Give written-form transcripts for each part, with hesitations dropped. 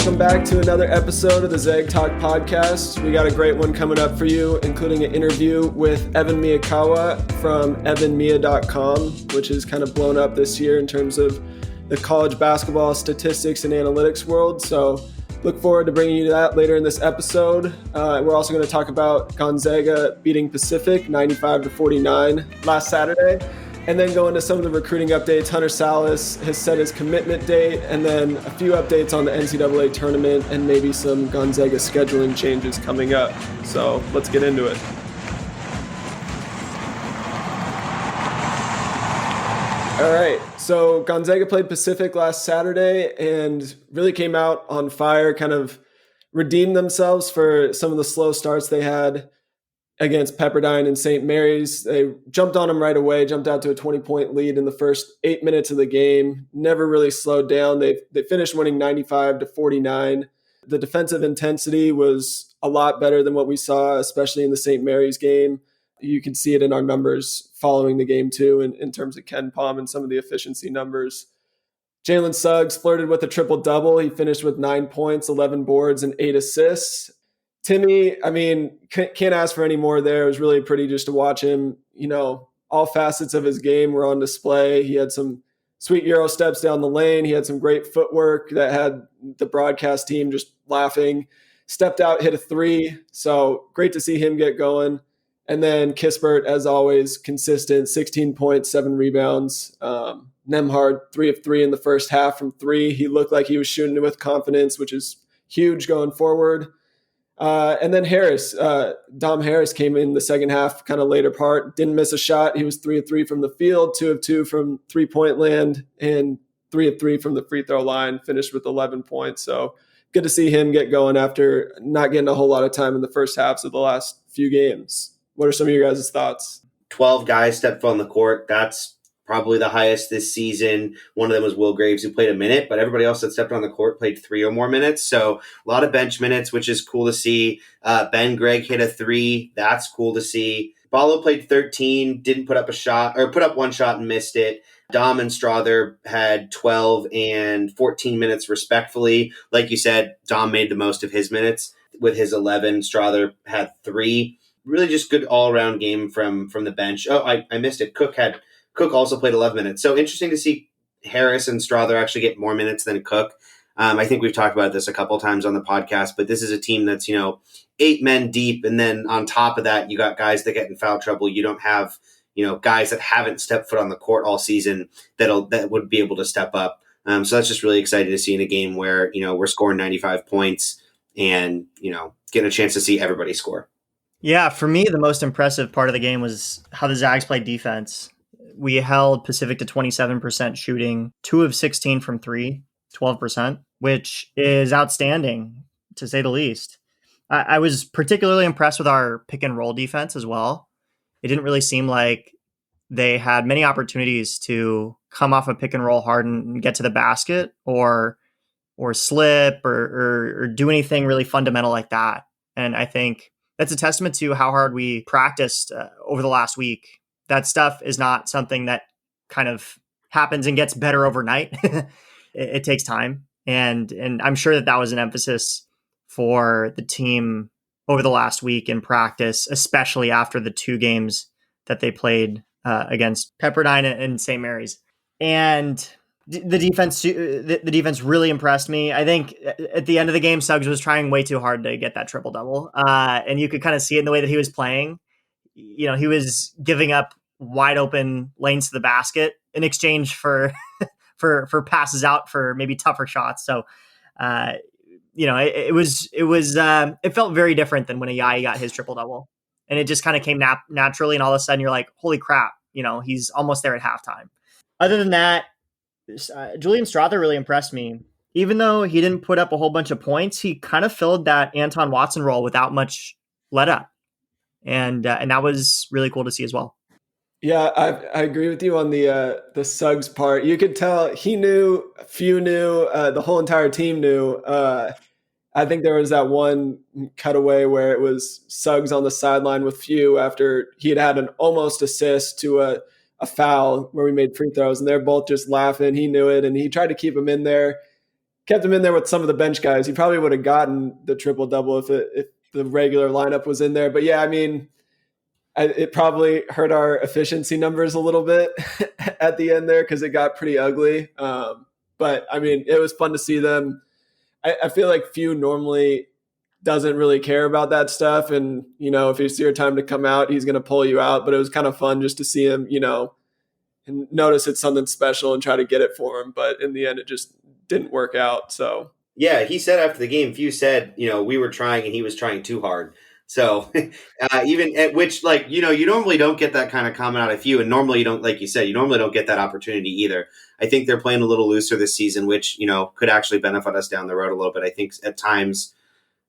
welcome back to another episode of the Zeg Talk podcast. We got a great one coming up for you, including an interview with Evan Miyakawa from evanmia.com, which is kind of blown up this year in terms of the college basketball statistics and analytics world. So look forward to bringing you that later in this episode. We're also going to talk about Gonzaga beating Pacific 95-49 last Saturday. And then go into some of the recruiting updates. Hunter Salas has set his commitment date, and then a few updates on the NCAA tournament and maybe some Gonzaga scheduling changes coming up. So let's get into it. All right, so Gonzaga played Pacific last Saturday and really came out on fire, kind of redeemed themselves for some of the slow starts they had against Pepperdine and St. Mary's. They jumped on them right away, jumped out to a 20-point lead in the first 8 minutes of the game, never really slowed down. They finished winning 95-49. The defensive intensity was a lot better than what we saw, especially in the St. Mary's game. You can see it in our numbers following the game too, in terms of Ken Pom and some of the efficiency numbers. Jalen Suggs flirted with a triple-double. He finished with 9 points, 11 boards, and 8 assists. Timmy, I mean, can't ask for any more there. It was really pretty just to watch him. You know, all facets of his game were on display. He had some sweet Euro steps down the lane. He had some great footwork that had the broadcast team just laughing. Stepped out, hit a three. So great to see him get going. And then Kispert, as always, consistent, 16 points, 7 rebounds. Nembhard, 3 of 3 in the first half from 3. He looked like he was shooting it with confidence, which is huge going forward. And then Harris, Dom Harris came in the second half, kind of later part, didn't miss a shot. He was 3 of 3 from the field, 2 of 2 from 3-point land, and 3 of 3 from the free throw line, finished with 11 points. So good to see him get going after not getting a whole lot of time in the first halves of the last few games. What are some of your guys' thoughts? 12 guys stepped on the court. That's probably the highest this season. One of them was Will Graves, who played a minute, but everybody else that stepped on the court played 3 or more minutes. So a lot of bench minutes, which is cool to see. Ben Gregg hit a 3. That's cool to see. Ballo played 13, didn't put up a shot, or put up 1 shot and missed it. Dom and Strother had 12 and 14 minutes respectfully. Like you said, Dom made the most of his minutes with his 11. Strother had 3. Really just good all-around game from the bench. Oh, I missed it. Cook also played 11 minutes. So interesting to see Harris and Strother actually get more minutes than Cook. I think we've talked about this a couple of times on the podcast, but this is a team that's, 8 men deep. And then on top of that, you got guys that get in foul trouble. You don't have, guys that haven't stepped foot on the court all season that would be able to step up. So that's just really exciting to see in a game where, we're scoring 95 points and, getting a chance to see everybody score. Yeah, for me, the most impressive part of the game was how the Zags played defense. We held Pacific to 27% shooting, 2 of 16 from 3, 12%, which is outstanding, to say the least. I was particularly impressed with our pick and roll defense as well. It didn't really seem like they had many opportunities to come off a pick and roll hard and get to the basket or slip or do anything really fundamental like that. And I think that's a testament to how hard we practiced over the last week. That stuff is not something that kind of happens and gets better overnight. It takes time. And I'm sure that was an emphasis for the team over the last week in practice, especially after the 2 games that they played against Pepperdine and St. Mary's. And the defense really impressed me. I think at the end of the game, Suggs was trying way too hard to get that triple-double. And you could kind of see it in the way that he was playing. He was giving up wide open lanes to the basket in exchange for for passes out for maybe tougher shots. So, it felt very different than when Ayayi got his triple double, and it just kind of came naturally. And all of a sudden, you're like, holy crap! He's almost there at halftime. Other than that, Julian Strother really impressed me. Even though he didn't put up a whole bunch of points, he kind of filled that Anton Watson role without much let up. And that was really cool to see as well. Yeah, I agree with you on the Suggs part. You could tell he knew, few knew, the whole entire team knew. I think there was that one cutaway where it was Suggs on the sideline with Few after he had an almost assist to a foul where we made free throws, and they're both just laughing. He knew it, and he tried to keep him in there. kept him in there with some of the bench guys. He probably would have gotten the triple double if the regular lineup was in there. But yeah, I mean, it probably hurt our efficiency numbers a little bit at the end there because it got pretty ugly. But I mean, it was fun to see them. I feel like Few normally doesn't really care about that stuff. And, if it's your time to come out, he's going to pull you out. But it was kind of fun just to see him, and notice it's something special and try to get it for him. But in the end, it just didn't work out. So, yeah, he said after the game, Few said, we were trying and he was trying too hard. So even at which, you normally don't get that kind of comment out of Few. And normally you don't, like you said, you normally don't get that opportunity either. I think they're playing a little looser this season, which, could actually benefit us down the road a little bit. I think at times,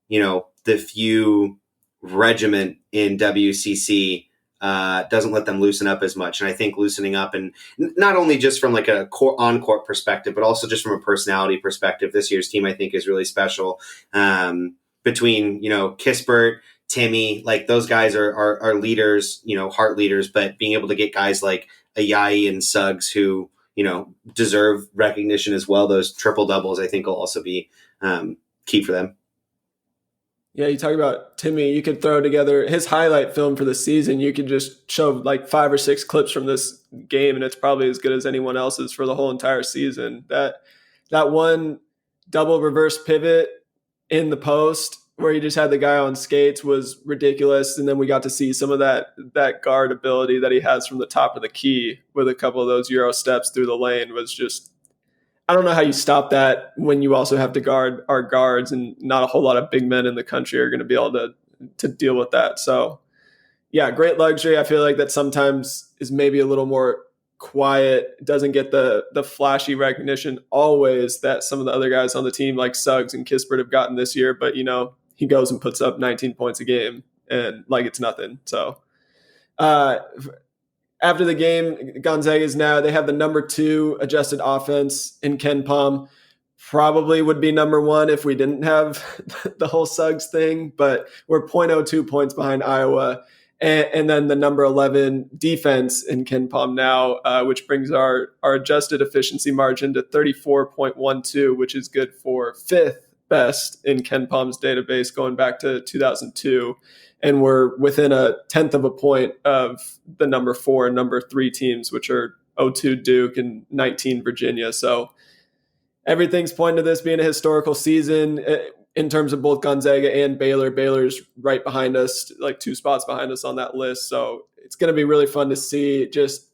the Few regiment in WCC doesn't let them loosen up as much. And I think loosening up, and not only just from like a on-court perspective, but also just from a personality perspective, this year's team, I think, is really special. Between, Kispert, Timmy, like those guys are leaders, heart leaders, but being able to get guys like Ayayi and Suggs who, deserve recognition as well. Those triple doubles, I think, will also be key for them. Yeah, you talk about Timmy, you could throw together his highlight film for the season. You could just show like 5 or 6 clips from this game, and it's probably as good as anyone else's for the whole entire season. That one double reverse pivot in the post where he just had the guy on skates was ridiculous. And then we got to see some of that guard ability that he has from the top of the key with a couple of those Euro steps through the lane was just, I don't know how you stop that when you also have to guard our guards, and not a whole lot of big men in the country are going to be able to deal with that. So yeah, great luxury. I feel like that sometimes is maybe a little more quiet, doesn't get the flashy recognition always that some of the other guys on the team like Suggs and Kispert have gotten this year. But, he goes and puts up 19 points a game and like it's nothing. So after the game, Gonzaga is now, they have the number 2 adjusted offense in Ken Pom. Probably would be number 1 if we didn't have the whole Suggs thing, but we're 0.02 points behind Iowa. And then the number 11 defense in Ken Pom now, which brings our adjusted efficiency margin to 34.12, which is good for 5th best in Ken Pom's database going back to 2002. And we're within a 10th of a point of the number 4 and number 3 teams, which are 02 Duke and 19 Virginia. So everything's pointing to this being a historical season in terms of both Gonzaga and Baylor. Baylor's right behind us, like 2 spots behind us on that list. So it's going to be really fun to see. Just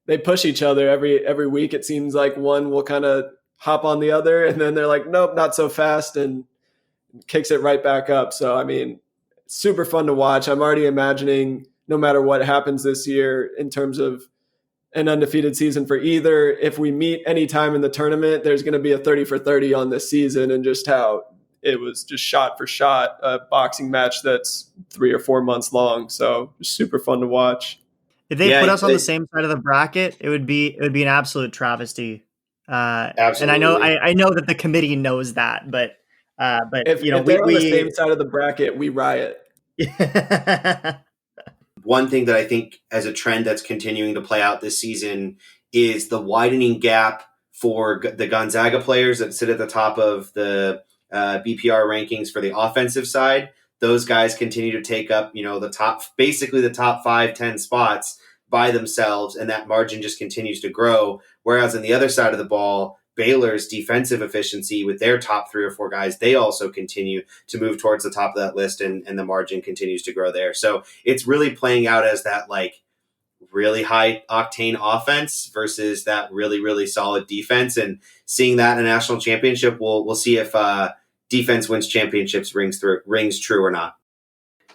they push each other every week. It seems like one will kind of hop on the other, and then they're like, nope, not so fast, and kicks it right back up. So, I mean, super fun to watch. I'm already imagining no matter what happens this year in terms of an undefeated season for either, if we meet any time in the tournament, there's going to be a 30 for 30 on this season, and just how it was just shot for shot, a boxing match that's 3 or 4 months long. So super fun to watch. If they put us on the same side of the bracket, it would be an absolute travesty. Absolutely. And I know that the committee knows that, but if they're on the same side of the bracket, we riot. One thing that I think as a trend that's continuing to play out this season is the widening gap for the Gonzaga players that sit at the top of the BPR rankings for the offensive side. Those guys continue to take up, basically the top 5-10 spots by themselves, and that margin just continues to grow. Whereas on the other side of the ball, Baylor's defensive efficiency with their top 3 or 4 guys, they also continue to move towards the top of that list, and the margin continues to grow there. So it's really playing out as that like really high octane offense versus that really, really solid defense. And seeing that in a national championship, we'll see if defense wins championships rings true or not.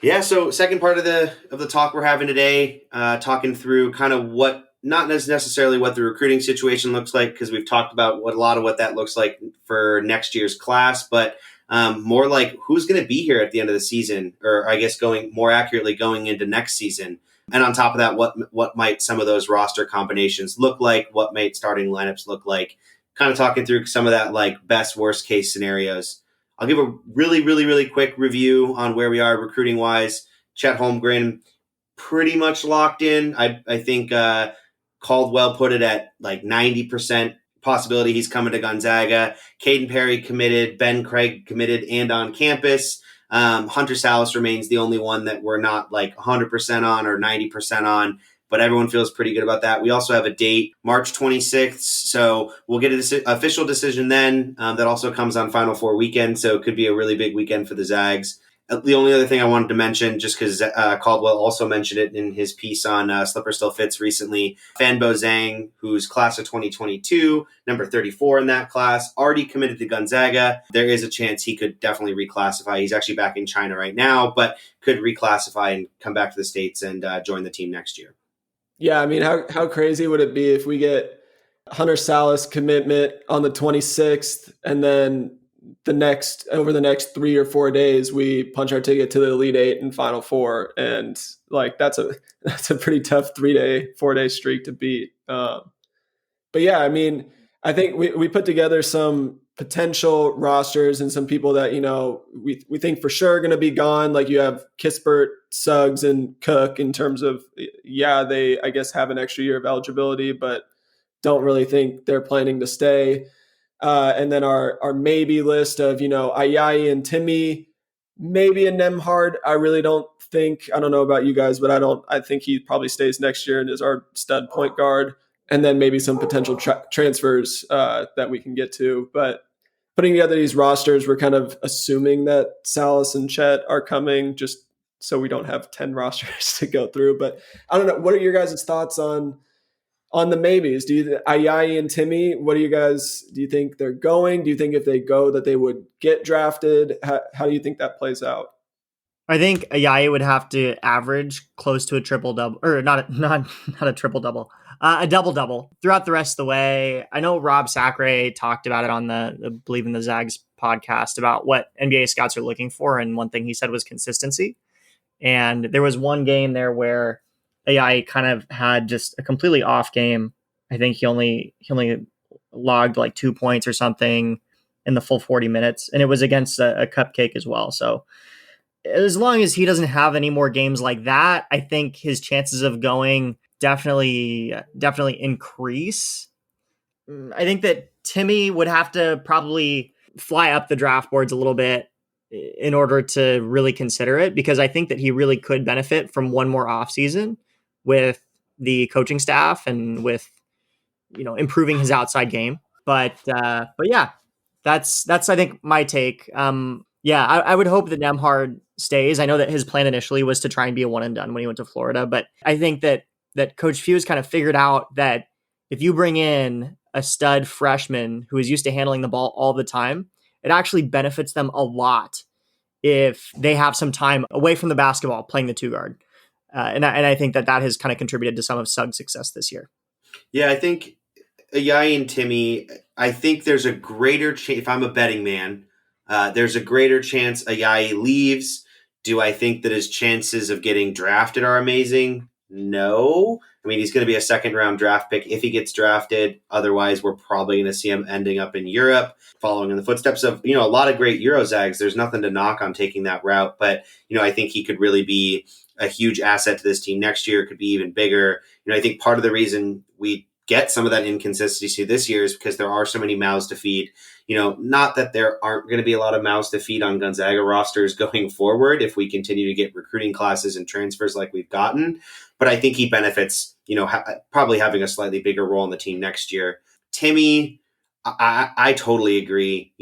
Yeah, so second part of the talk we're having today, talking through kind of what, not necessarily what the recruiting situation looks like, because we've talked about a lot of what that looks like for next year's class, but more like who's going to be here at the end of the season, or I guess going into next season. And on top of that, what might some of those roster combinations look like? What might starting lineups look like? Kind of talking through some of that like best, worst case scenarios. I'll give a really, really, really quick review on where we are recruiting wise. Chet Holmgren, pretty much locked in. I think Caldwell put it at like 90% possibility he's coming to Gonzaga. Caden Perry committed, Ben Craig committed and on campus. Hunter Salas remains the only one that we're not like 100% on or 90% on, but everyone feels pretty good about that. We also have a date, March 26th, so we'll get an official decision then. That also comes on Final Four weekend, so it could be a really big weekend for the Zags. The only other thing I wanted to mention, just because Caldwell also mentioned it in his piece on Slipper Still Fits recently, Fanbo Zhang, who's class of 2022, number 34 in that class, already committed to Gonzaga. There is a chance he could definitely reclassify. He's actually back in China right now, but could reclassify and come back to the States and join the team next year. Yeah, I mean, how crazy would it be if we get Hunter Salas commitment on the 26th, and then over the next 3 or 4 days, we punch our ticket to the Elite Eight and Final Four, and like that's a pretty tough 4 day streak to beat. But yeah, I mean, I think we put together some potential rosters and some people that we think for sure are going to be gone. Like you have Kispert, Suggs, and Cook in terms of they I guess have an extra year of eligibility, but don't really think they're planning to stay. And then our maybe list of, Ayayi and Timmy, maybe a Nemhard. I really don't think, I don't know about you guys, but I think he probably stays next year and is our stud point guard. And then maybe some potential transfers that we can get to. But putting together these rosters, we're kind of assuming that Salas and Chet are coming, just so we don't have 10 rosters to go through. But I don't know. What are your guys' thoughts on the maybes? Ayayi and Timmy, do you think they're going? Do you think if they go that they would get drafted? How do you think that plays out? I think Ayayi would have to average close to a triple-double, or not a triple-double, a double-double throughout the rest of the way. I know Rob Sacre talked about it on the Believe in the Zags podcast about what NBA scouts are looking for, and one thing he said was consistency. And there was one game there where AI kind of had just a completely off game. I think he only logged like 2 points or something in the full 40 minutes, and it was against a cupcake as well. So as long as he doesn't have any more games like that, I think his chances of going definitely increase. I think that Timmy would have to probably fly up the draft boards a little bit in order to really consider it, because I think that he really could benefit from one more offseason with the coaching staff and with, improving his outside game. But yeah, that's I think my take. I would hope that Nemhard stays. I know that his plan initially was to try and be a one and done when he went to Florida, but I think that Coach Few's kind of figured out that if you bring in a stud freshman who is used to handling the ball all the time, it actually benefits them a lot if they have some time away from the basketball playing the two guard. And I think that has kind of contributed to some of Suggs' success this year. Yeah, I think Ayayi and Timmy, I think there's a greater chance, if I'm a betting man, there's a greater chance Ayayi leaves. Do I think that his chances of getting drafted are amazing? No. I mean, he's going to be a second-round draft pick if he gets drafted. Otherwise, we're probably going to see him ending up in Europe, following in the footsteps of, a lot of great Eurozags. There's nothing to knock on taking that route. But, I think he could really be a huge asset to this team next year. It could be even bigger. I think part of the reason we get some of that inconsistency this year is because there are so many mouths to feed. Not that there aren't going to be a lot of mouths to feed on Gonzaga rosters going forward if we continue to get recruiting classes and transfers like we've gotten. But I think he benefits, probably having a slightly bigger role in the team next year. Timmy, I totally agree.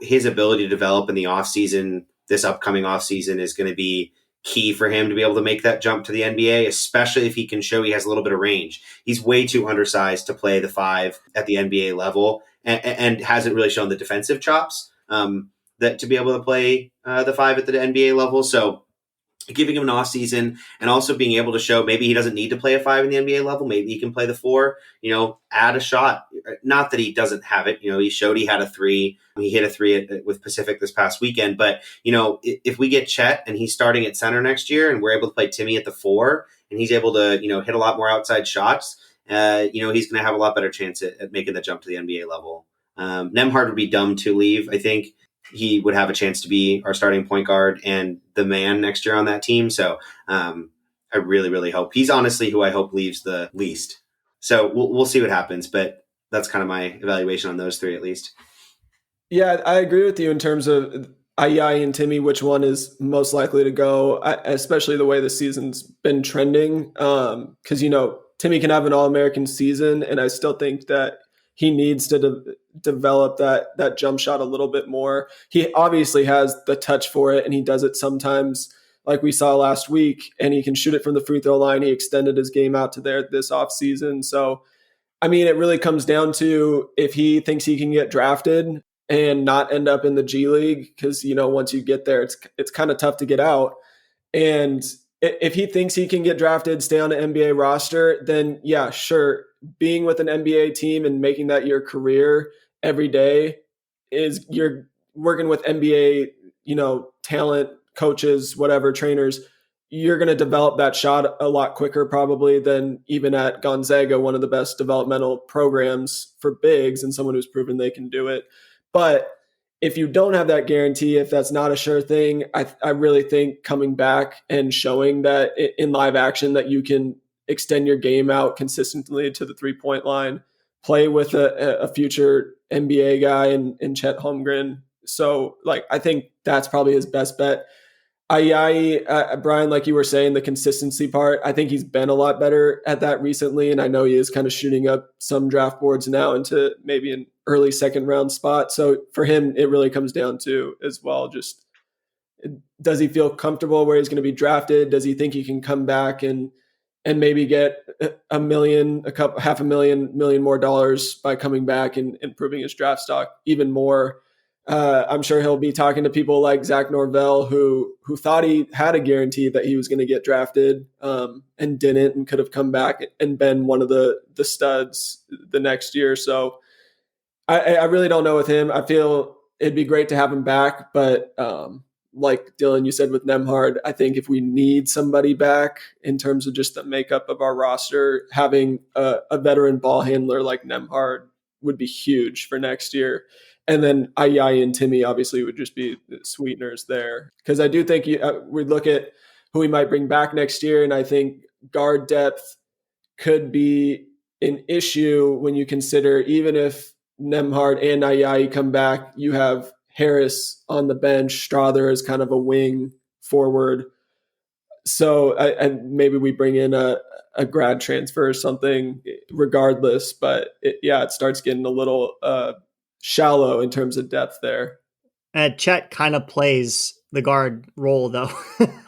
His ability to develop in the offseason, this upcoming offseason, is going to be key for him to be able to make that jump to the NBA, especially if he can show he has a little bit of range. He's way too undersized to play the 5 at the NBA level and hasn't really shown the defensive chops that to be able to play the 5 at the NBA level. So giving him an off season and also being able to show maybe he doesn't need to play a 5 in the NBA level. Maybe he can play the 4, add a shot. Not that he doesn't have it. He showed he had a 3. He hit a 3 with Pacific this past weekend. But, if we get Chet and he's starting at center next year and we're able to play Timmy at the 4 and he's able to, hit a lot more outside shots, he's going to have a lot better chance at making the jump to the NBA level. Nemhard would be dumb to leave, I think. He would have a chance to be our starting point guard and the man next year on that team. So I really, really hope he's honestly who I hope leaves the least. So we'll see what happens. But that's kind of my evaluation on those three, at least. Yeah, I agree with you in terms of Ayai and Timmy, which one is most likely to go, especially the way the season's been trending. Because, Timmy can have an All-American season, and I still think that he needs to develop that jump shot a little bit more. He obviously has the touch for it, and he does it sometimes, like we saw last week, and he can shoot it from the free throw line. He extended his game out to there this offseason. So, I mean, it really comes down to if he thinks he can get drafted and not end up in the G League, because once you get there, it's kind of tough to get out. And if he thinks he can get drafted, stay on an NBA roster, then yeah, sure, being with an NBA team and making that your career every day is you're working with NBA, talent, coaches, whatever, trainers. You're going to develop that shot a lot quicker probably than even at Gonzaga, one of the best developmental programs for bigs and someone who's proven they can do it. But if you don't have that guarantee, if that's not a sure thing, I really think coming back and showing that in live action that you can extend your game out consistently to the 3-point line, play with a future NBA guy in Chet Holmgren. So, I think that's probably his best bet. Brian, like you were saying, the consistency part, I think he's been a lot better at that recently. And I know he is kind of shooting up some draft boards now into maybe an early second round spot. So for him, it really comes down to as well, just does he feel comfortable where he's going to be drafted? Does he think he can come back and maybe get $1 million, half a million more dollars by coming back and improving his draft stock even more? I'm sure he'll be talking to people like Zach Norvell, who thought he had a guarantee that he was going to get drafted and didn't, and could have come back and been one of the studs the next year. So I really don't know with him. I feel it'd be great to have him back, but like Dylan, you said with Nembhard, I think if we need somebody back in terms of just the makeup of our roster, having a veteran ball handler like Nembhard would be huge for next year. And then Ayai and Timmy obviously would just be sweeteners there. Because I do think we'd look at who we might bring back next year, and I think guard depth could be an issue when you consider even if Nembhard and Ayai come back, you have Harris on the bench, Strother is kind of a wing forward. So and maybe we bring in a grad transfer or something regardless. But it starts getting a little shallow in terms of depth there. And Chet kind of plays the guard role though,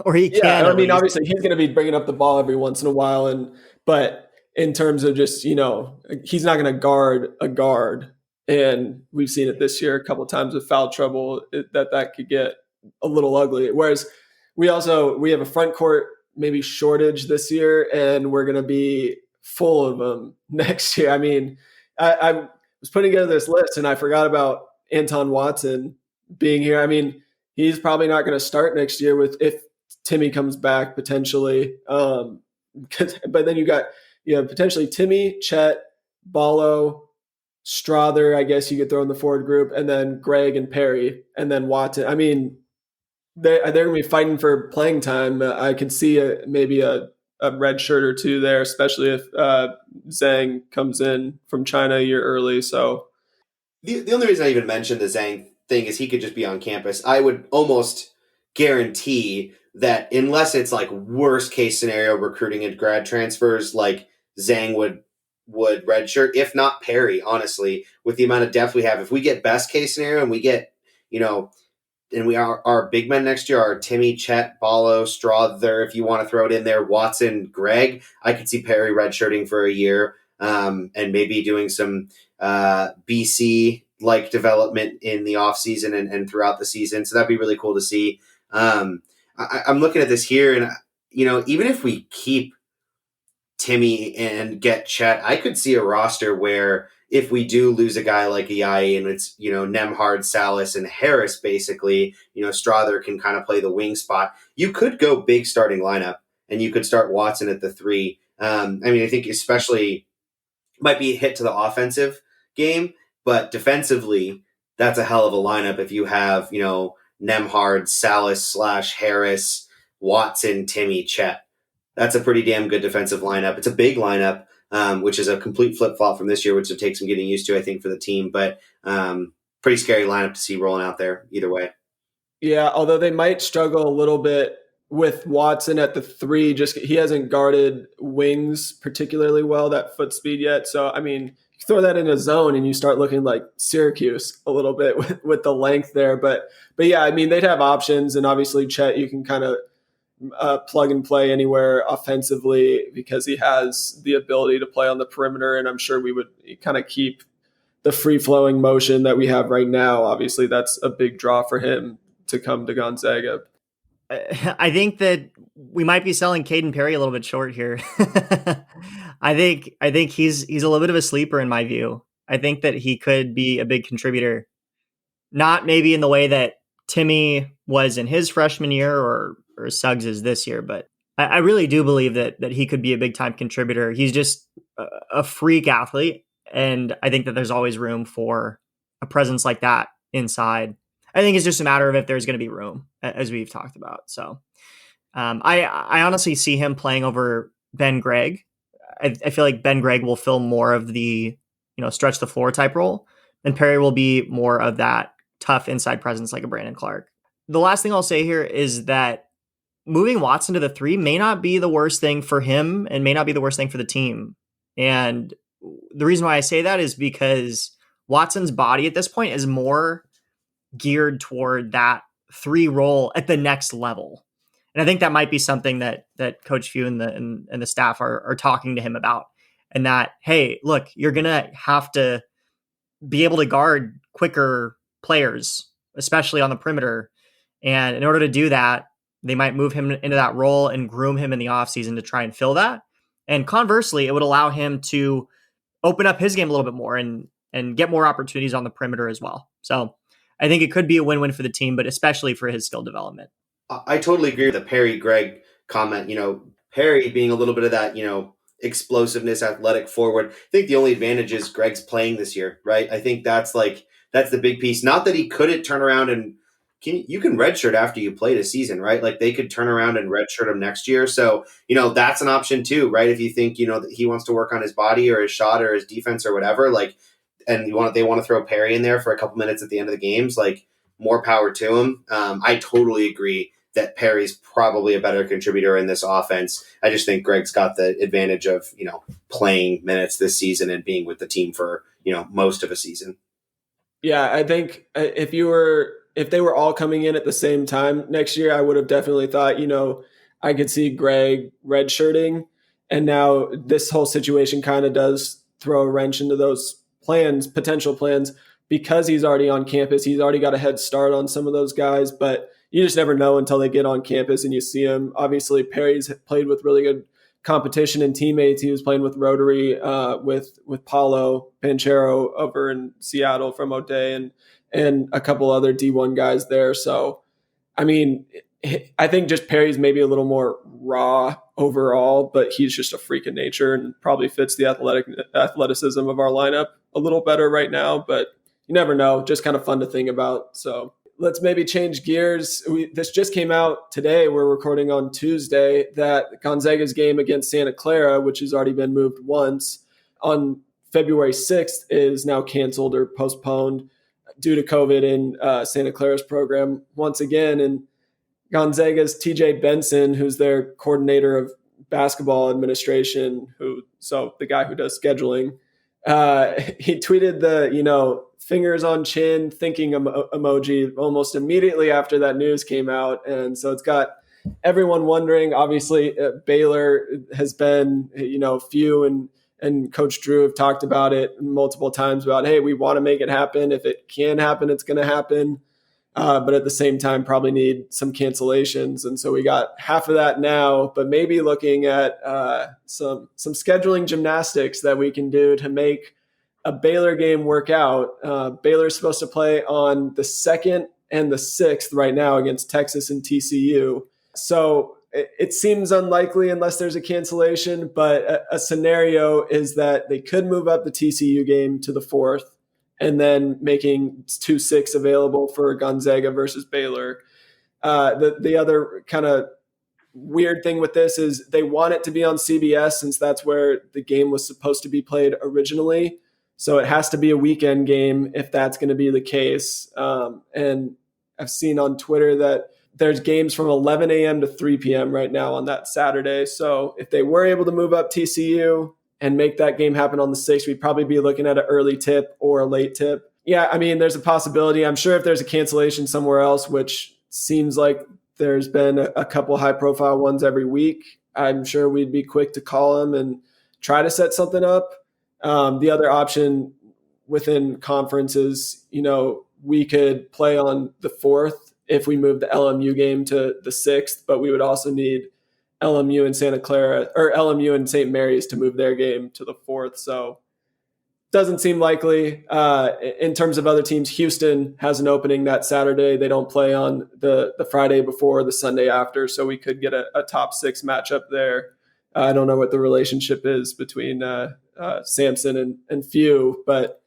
or he can. Yeah, I mean, obviously he's going to be bringing up the ball every once in a while, but in terms of just he's not going to guard a guard, and we've seen it this year a couple of times with foul trouble that could get a little ugly. Whereas we have a front court maybe shortage this year, and we're going to be full of them next year. I mean, I was putting together this list and I forgot about Anton Watson being here. I mean, he's probably not going to start next year if Timmy comes back potentially. But then you got potentially Timmy, Chet, Ballo, Strother, I guess you could throw in the forward group, and then Greg and Perry, and then Watson. I mean, they're going to be fighting for playing time. I could see maybe a red shirt or two there, especially if Zhang comes in from China a year early. So the only reason I even mentioned the Zhang thing is he could just be on campus. I would almost guarantee that unless it's like worst case scenario recruiting and grad transfers, like Zhang would redshirt, if not Perry, honestly, with the amount of depth we have. If we get best case scenario and we get, and we are our big men next year are Timmy, Chet, Ballo, Strother, if you want to throw it in there, Watson, Greg. I could see Perry redshirting for a year and maybe doing some BC like development in the offseason and throughout the season. So that'd be really cool to see. I'm looking at this here, and even if we keep Timmy and get Chet, I could see a roster where if we do lose a guy like Ayai and it's, Nembhard, Salas, and Harris, basically, Strother can kind of play the wing spot. You could go big starting lineup and you could start Watson at the 3. I think especially might be a hit to the offensive game, but defensively, that's a hell of a lineup if you have, Nembhard, Salas / Harris, Watson, Timmy, Chet. That's a pretty damn good defensive lineup. It's a big lineup, which is a complete flip-flop from this year, which will take some getting used to, I think, for the team. But pretty scary lineup to see rolling out there either way. Yeah, although they might struggle a little bit with Watson at the 3, just he hasn't guarded wings particularly well, that foot speed yet. So, I mean, you throw that in a zone and you start looking like Syracuse a little bit with the length there. But yeah, I mean, they'd have options, and obviously Chet, you can kind of plug and play anywhere offensively because he has the ability to play on the perimeter, and I'm sure we would kind of keep the free-flowing motion that we have right now. Obviously, that's a big draw for him to come to Gonzaga. I think that we might be selling Caden Perry a little bit short here. I think he's a little bit of a sleeper in my view. I think that he could be a big contributor, not maybe in the way that Timmy was in his freshman year or Suggs is this year, but I really do believe that he could be a big time contributor. He's just a freak athlete, and I think that there's always room for a presence like that inside. I think it's just a matter of if there's going to be room, as we've talked about. So I honestly see him playing over Ben Gregg. I feel like Ben Gregg will fill more of the, stretch the floor type role, and Perry will be more of that tough inside presence like a Brandon Clark. The last thing I'll say here is that moving Watson to the 3 may not be the worst thing for him and may not be the worst thing for the team. And the reason why I say that is because Watson's body at this point is more geared toward that 3 role at the next level. And I think that might be something that Coach Few and the staff are talking to him about. And that, hey, look, you're going to have to be able to guard quicker players, especially on the perimeter. And in order to do that, they might move him into that role and groom him in the offseason to try and fill that. And conversely, it would allow him to open up his game a little bit more and get more opportunities on the perimeter as well. So I think it could be a win-win for the team, but especially for his skill development. I totally agree with the Perry Gregg comment. Perry being a little bit of that, explosiveness, athletic forward. I think the only advantage is Gregg's playing this year, right? I think that's the big piece. Not that he couldn't turn around and you can redshirt after you played a season, right? Like they could turn around and redshirt him next year. So, that's an option too, right? If you think, that he wants to work on his body or his shot or his defense or whatever, and they want to throw Perry in there for a couple minutes at the end of the games, more power to him. I totally agree that Perry's probably a better contributor in this offense. I just think Gregg's got the advantage of, playing minutes this season and being with the team for, most of a season. Yeah, I think if they were all coming in at the same time next year, I would have definitely thought, I could see Gregg redshirting. And now this whole situation kind of does throw a wrench into those potential plans, because he's already on campus. He's already got a head start on some of those guys, but you just never know until they get on campus and you see him. Obviously, Perry's played with really good competition and teammates. He was playing with Rotary, with Paulo Panchero over in Seattle from O'Day and a couple other D1 guys there. So, I mean, I think just Perry's maybe a little more raw overall, but he's just a freak of nature and probably fits the athleticism of our lineup a little better right now, but you never know. Just kind of fun to think about. So let's maybe change gears. This just came out today. We're recording on Tuesday that Gonzaga's game against Santa Clara, which has already been moved once, on February 6th is now canceled or postponed due to COVID in Santa Clara's program once again. And Gonzaga's TJ Benson, who's their coordinator of basketball administration, so the guy who does scheduling, he tweeted the, fingers on chin thinking emoji almost immediately after that news came out. And so it's got everyone wondering. Obviously, Baylor has been, Few and Coach Drew have talked about it multiple times about, hey, we want to make it happen. If it can happen, it's going to happen. But at the same time, probably need some cancellations. And so we got half of that now, but maybe looking at some scheduling gymnastics that we can do to make a Baylor game work out. Baylor's supposed to play on the 2nd and the 6th right now against Texas and TCU. So it seems unlikely unless there's a cancellation, but a scenario is that they could move up the TCU game to the 4th and then making 2-6 available for Gonzaga versus Baylor. The other kind of weird thing with this is they want it to be on CBS since that's where the game was supposed to be played originally. So it has to be a weekend game if that's going to be the case. And I've seen on Twitter that there's games from 11 a.m. to 3 p.m. right now on that Saturday. So if they were able to move up TCU and make that game happen on the 6th, we'd probably be looking at an early tip or a late tip. Yeah, I mean, there's a possibility. I'm sure if there's a cancellation somewhere else, which seems like there's been a couple high-profile ones every week, I'm sure we'd be quick to call them and try to set something up. The other option within conferences, we could play on the 4th if we move the LMU game to the 6th, but we would also need LMU and Santa Clara or LMU and St. Mary's to move their game to the 4th. So doesn't seem likely. In terms of other teams, Houston has an opening that Saturday. They don't play on the Friday before, the Sunday after, so we could get a top 6 matchup there. I don't know what the relationship is between Samson and Few, but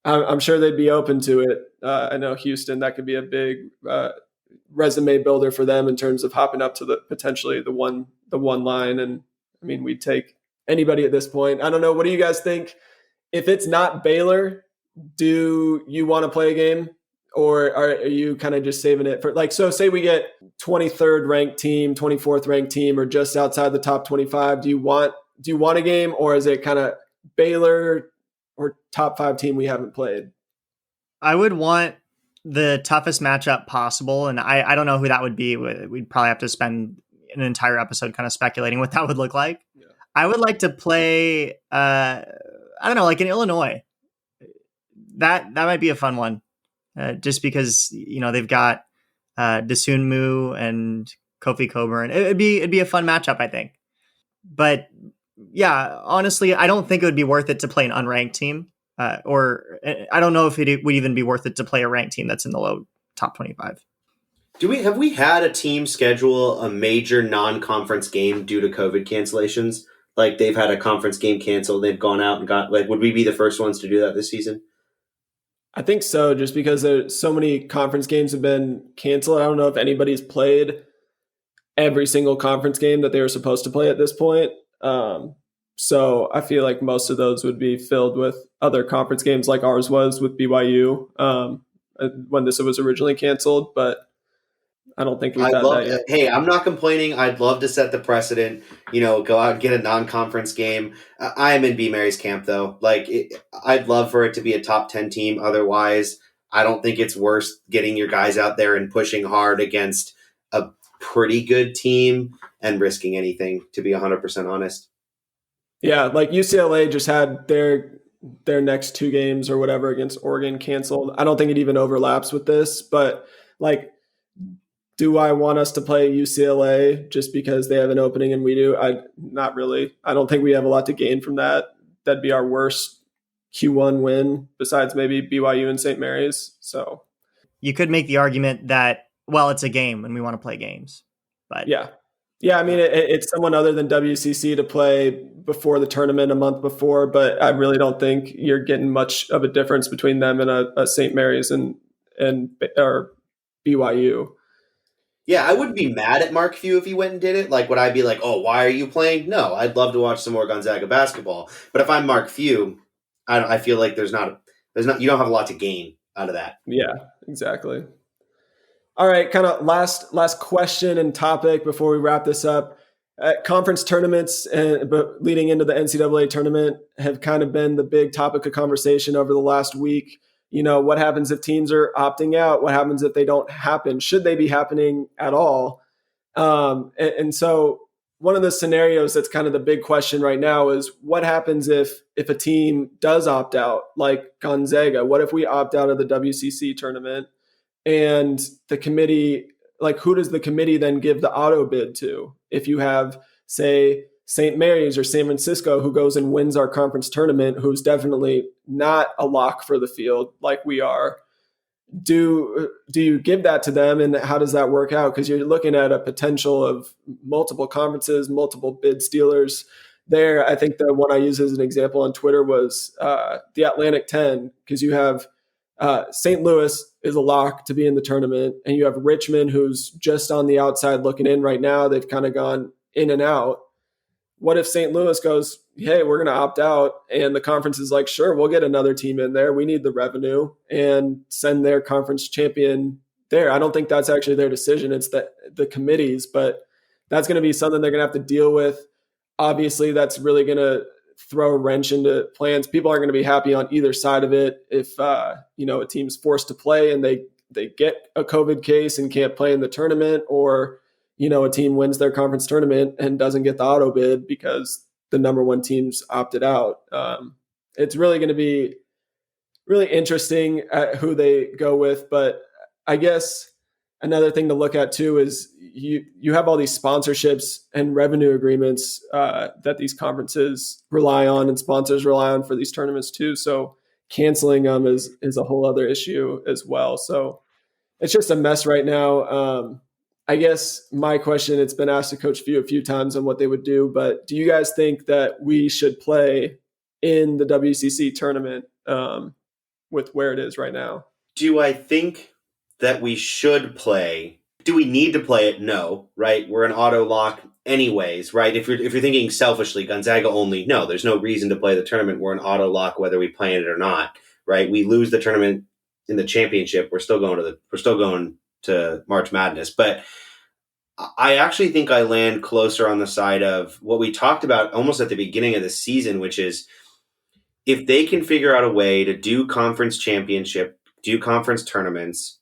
I'm sure they'd be open to it. I know Houston, that could be a big resume builder for them in terms of hopping up to potentially the one line. And I mean, we'd take anybody at this point. I don't know. What do you guys think? If it's not Baylor, do you want to play a game, or are you kind of just saving it for so say we get 23rd ranked team, 24th ranked team, or just outside the top 25? Do you want a game, or is it kind of Baylor or top 5 team we haven't played? I would want the toughest matchup possible, and I don't know who that would be. We'd probably have to spend an entire episode kind of speculating what that would look like. Yeah. I would like to play, I don't know, like in Illinois. That might be a fun one, just because they've got Desunmu and Kofi Coburn. It'd be a fun matchup, I think. But yeah, honestly, I don't think it would be worth it to play an unranked team. Or I don't know if it would even be worth it to play a ranked team that's in the low top 25. Have we had a team schedule a major non-conference game due to COVID cancellations? Like they've had a conference game canceled, they've gone out and got would we be the first ones to do that this season? I think so, just because there's so many conference games have been canceled. I don't know if anybody's played every single conference game that they were supposed to play at this point. So I feel like most of those would be filled with other conference games like ours was with BYU when this was originally canceled, but I don't think we've had that yet. Hey, I'm not complaining. I'd love to set the precedent, go out and get a non-conference game. I am in B. Mary's camp, though. I'd love for it to be a top 10 team. Otherwise, I don't think it's worth getting your guys out there and pushing hard against a pretty good team and risking anything, to be 100% honest. Yeah, like UCLA just had their next 2 games or whatever against Oregon canceled. I don't think it even overlaps with this, but do I want us to play UCLA just because they have an opening and we do? Not really. I don't think we have a lot to gain from that. That'd be our worst Q1 win besides maybe BYU and St. Mary's. So you could make the argument that, well, it's a game and we want to play games. But yeah. I mean, it's someone other than WCC to play before the tournament a month before, but I really don't think you're getting much of a difference between them and a St. Mary's and or BYU. Yeah, I wouldn't be mad at Mark Few if he went and did it. Would I be like, oh, why are you playing? No, I'd love to watch some more Gonzaga basketball. But if I'm Mark Few, I feel like there's not you don't have a lot to gain out of that. Yeah, exactly. All right, kind of last question and topic before we wrap this up. Conference tournaments but leading into the NCAA tournament have kind of been the big topic of conversation over the last week. What happens if teams are opting out? What happens if they don't happen? Should they be happening at all? And so one of the scenarios that's kind of the big question right now is what happens if a team does opt out, like Gonzaga? What if we opt out of the WCC tournament? And the committee, who does the committee then give the auto bid to? If you have, say, St. Mary's or San Francisco who goes and wins our conference tournament, who's definitely not a lock for the field like we are, do you give that to them? And how does that work out? Because you're looking at a potential of multiple conferences, multiple bid stealers there. I think the one I used as an example on Twitter was the Atlantic 10, because you have St. Louis is a lock to be in the tournament, and you have Richmond, who's just on the outside looking in right now. They've kind of gone in and out. What if St. Louis goes, hey, we're going to opt out, and the conference is like, sure, we'll get another team in there. We need the revenue, and send their conference champion there. I don't think that's actually their decision. It's the committees, but that's going to be something they're going to have to deal with. Obviously, that's really going to throw a wrench into plans. People aren't going to be happy on either side of it. If a team's forced to play and they get a COVID case and can't play in the tournament, or a team wins their conference tournament and doesn't get the auto bid because the number one team's opted out. It's really going to be really interesting at who they go with. But I guess another thing to look at too is you have all these sponsorships and revenue agreements that these conferences rely on and sponsors rely on for these tournaments too. So canceling them is a whole other issue as well. So it's just a mess right now. I guess my question, it's been asked to Coach Few a few times on what they would do, but do you guys think that we should play in the WCC tournament with where it is right now? Do I think that we should play? Do we need to play it? No, right? We're an auto lock anyways, right? If you're thinking selfishly, Gonzaga only, no, there's no reason to play the tournament. We're an auto lock whether we play in it or not, right? We lose the tournament in the championship, we're still going to March Madness. But I actually think I land closer on the side of what we talked about almost at the beginning of the season, which is if they can figure out a way to do conference championship, do conference tournaments,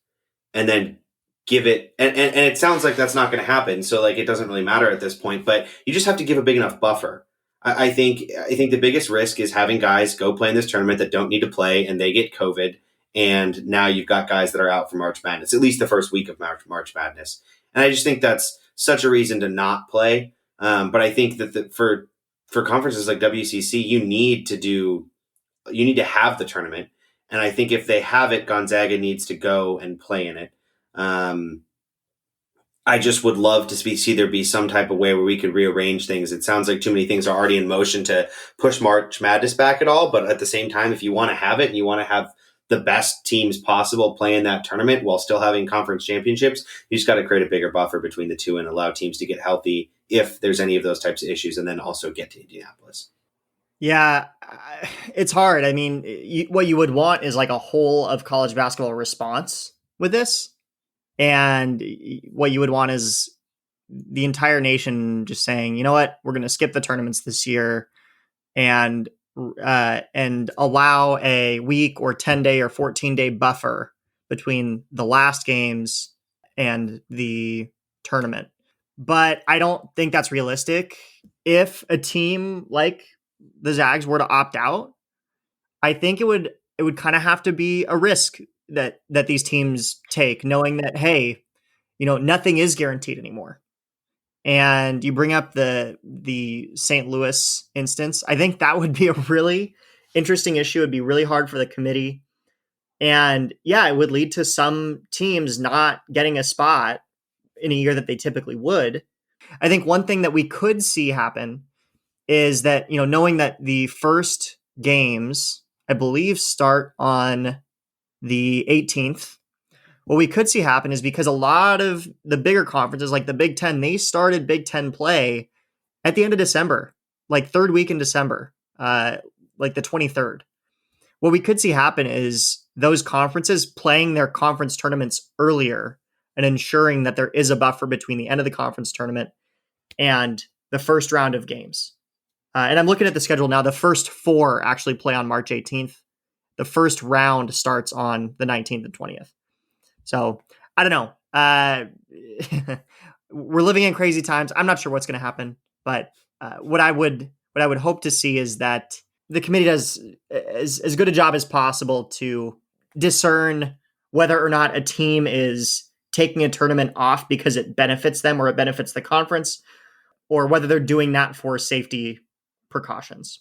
and then give it, and it sounds like that's not going to happen. So like, it doesn't really matter at this point, but you just have to give a big enough buffer. I think the biggest risk is having guys go play in this tournament that don't need to play and they get COVID. And now you've got guys that are out for March Madness, at least the first week of March Madness. And I just think that's such a reason to not play. But I think that for conferences like WCC, you need to have the tournament. And I think if they have it, Gonzaga needs to go and play in it. I just would love to see there be some type of way where we could rearrange things. It sounds like too many things are already in motion to push March Madness back at all. But at the same time, if you want to have it and you want to have the best teams possible play in that tournament while still having conference championships, you just got to create a bigger buffer between the two and allow teams to get healthy if there's any of those types of issues, and then also get to Indianapolis. Yeah, it's hard. I mean, what you would want is like a whole of college basketball response with this. And what you would want is the entire nation just saying, you know what, we're going to skip the tournaments this year and allow a week or 10-day or 14-day buffer between the last games and the tournament. But I don't think that's realistic. If a team like the Zags were to opt out, I think it would kind of have to be a risk that these teams take, knowing that, hey, nothing is guaranteed anymore. And you bring up the St. Louis instance. I think that would be a really interesting issue. It'd be really hard for the committee. And yeah, it would lead to some teams not getting a spot in a year that they typically would. I think one thing that we could see happen is that, knowing that the first games, I believe, start on the 18th, what we could see happen is because a lot of the bigger conferences like the Big Ten, they started Big Ten play at the end of December, like third week in December, like the 23rd. What we could see happen is those conferences playing their conference tournaments earlier and ensuring that there is a buffer between the end of the conference tournament and the first round of games. And I'm looking at the schedule now. The first four actually play on March 18th. The first round starts on the 19th and 20th. So I don't know. We're living in crazy times. I'm not sure what's going to happen, but what I would hope to see is that the committee does as good a job as possible to discern whether or not a team is taking a tournament off because it benefits them or it benefits the conference, or whether they're doing that for safety precautions.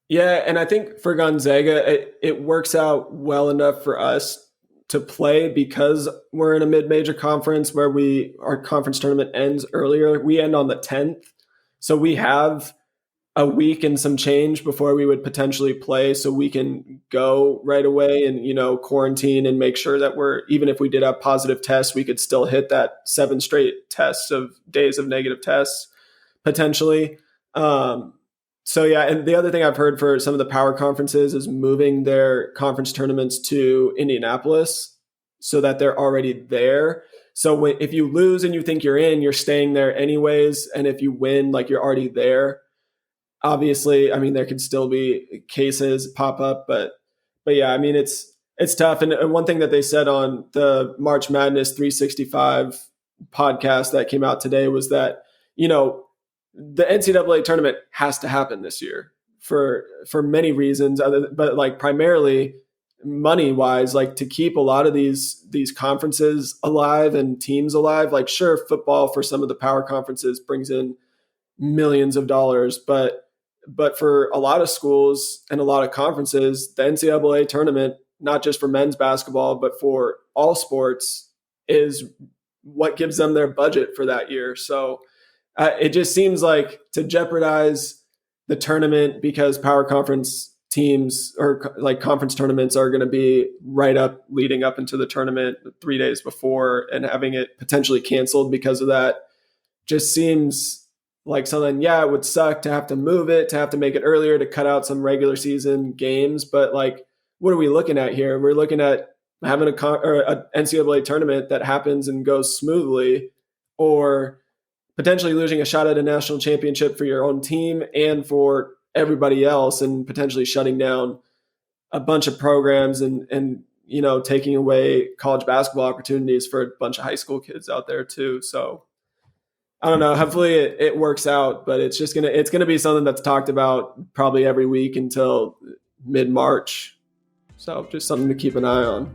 Yeah, and I think for Gonzaga, it works out well enough for us to play because we're in a mid-major conference where our conference tournament ends earlier. We end on the 10th. So we have a week and some change before we would potentially play, so we can go right away and, quarantine and make sure that even if we did have positive tests, we could still hit that 7 straight tests of days of negative tests potentially. So yeah, and the other thing I've heard for some of the power conferences is moving their conference tournaments to Indianapolis so that they're already there. So if you lose and you think you're in, you're staying there anyways. And if you win, like, you're already there. Obviously, I mean, there could still be cases pop up, but yeah, I mean, it's tough. And one thing that they said on the March Madness 365 podcast that came out today was that, the NCAA tournament has to happen this year for many reasons, but like primarily money wise, like to keep a lot of these conferences alive and teams alive. Like, sure, football for some of the power conferences brings in millions of dollars, but for a lot of schools and a lot of conferences, the NCAA tournament, not just for men's basketball, but for all sports, is what gives them their budget for that year. So it just seems like to jeopardize the tournament because power conference teams or like conference tournaments are going to be right up leading up into the tournament 3 days before, and having it potentially canceled because of that just seems like something. Yeah, it would suck to have to move it, to have to make it earlier, to cut out some regular season games. But like, what are we looking at here? We're looking at having a NCAA tournament that happens and goes smoothly, or potentially losing a shot at a national championship for your own team and for everybody else, and potentially shutting down a bunch of programs and taking away college basketball opportunities for a bunch of high school kids out there too. So I don't know. Hopefully it works out, but it's gonna be something that's talked about probably every week until mid-March. So just something to keep an eye on.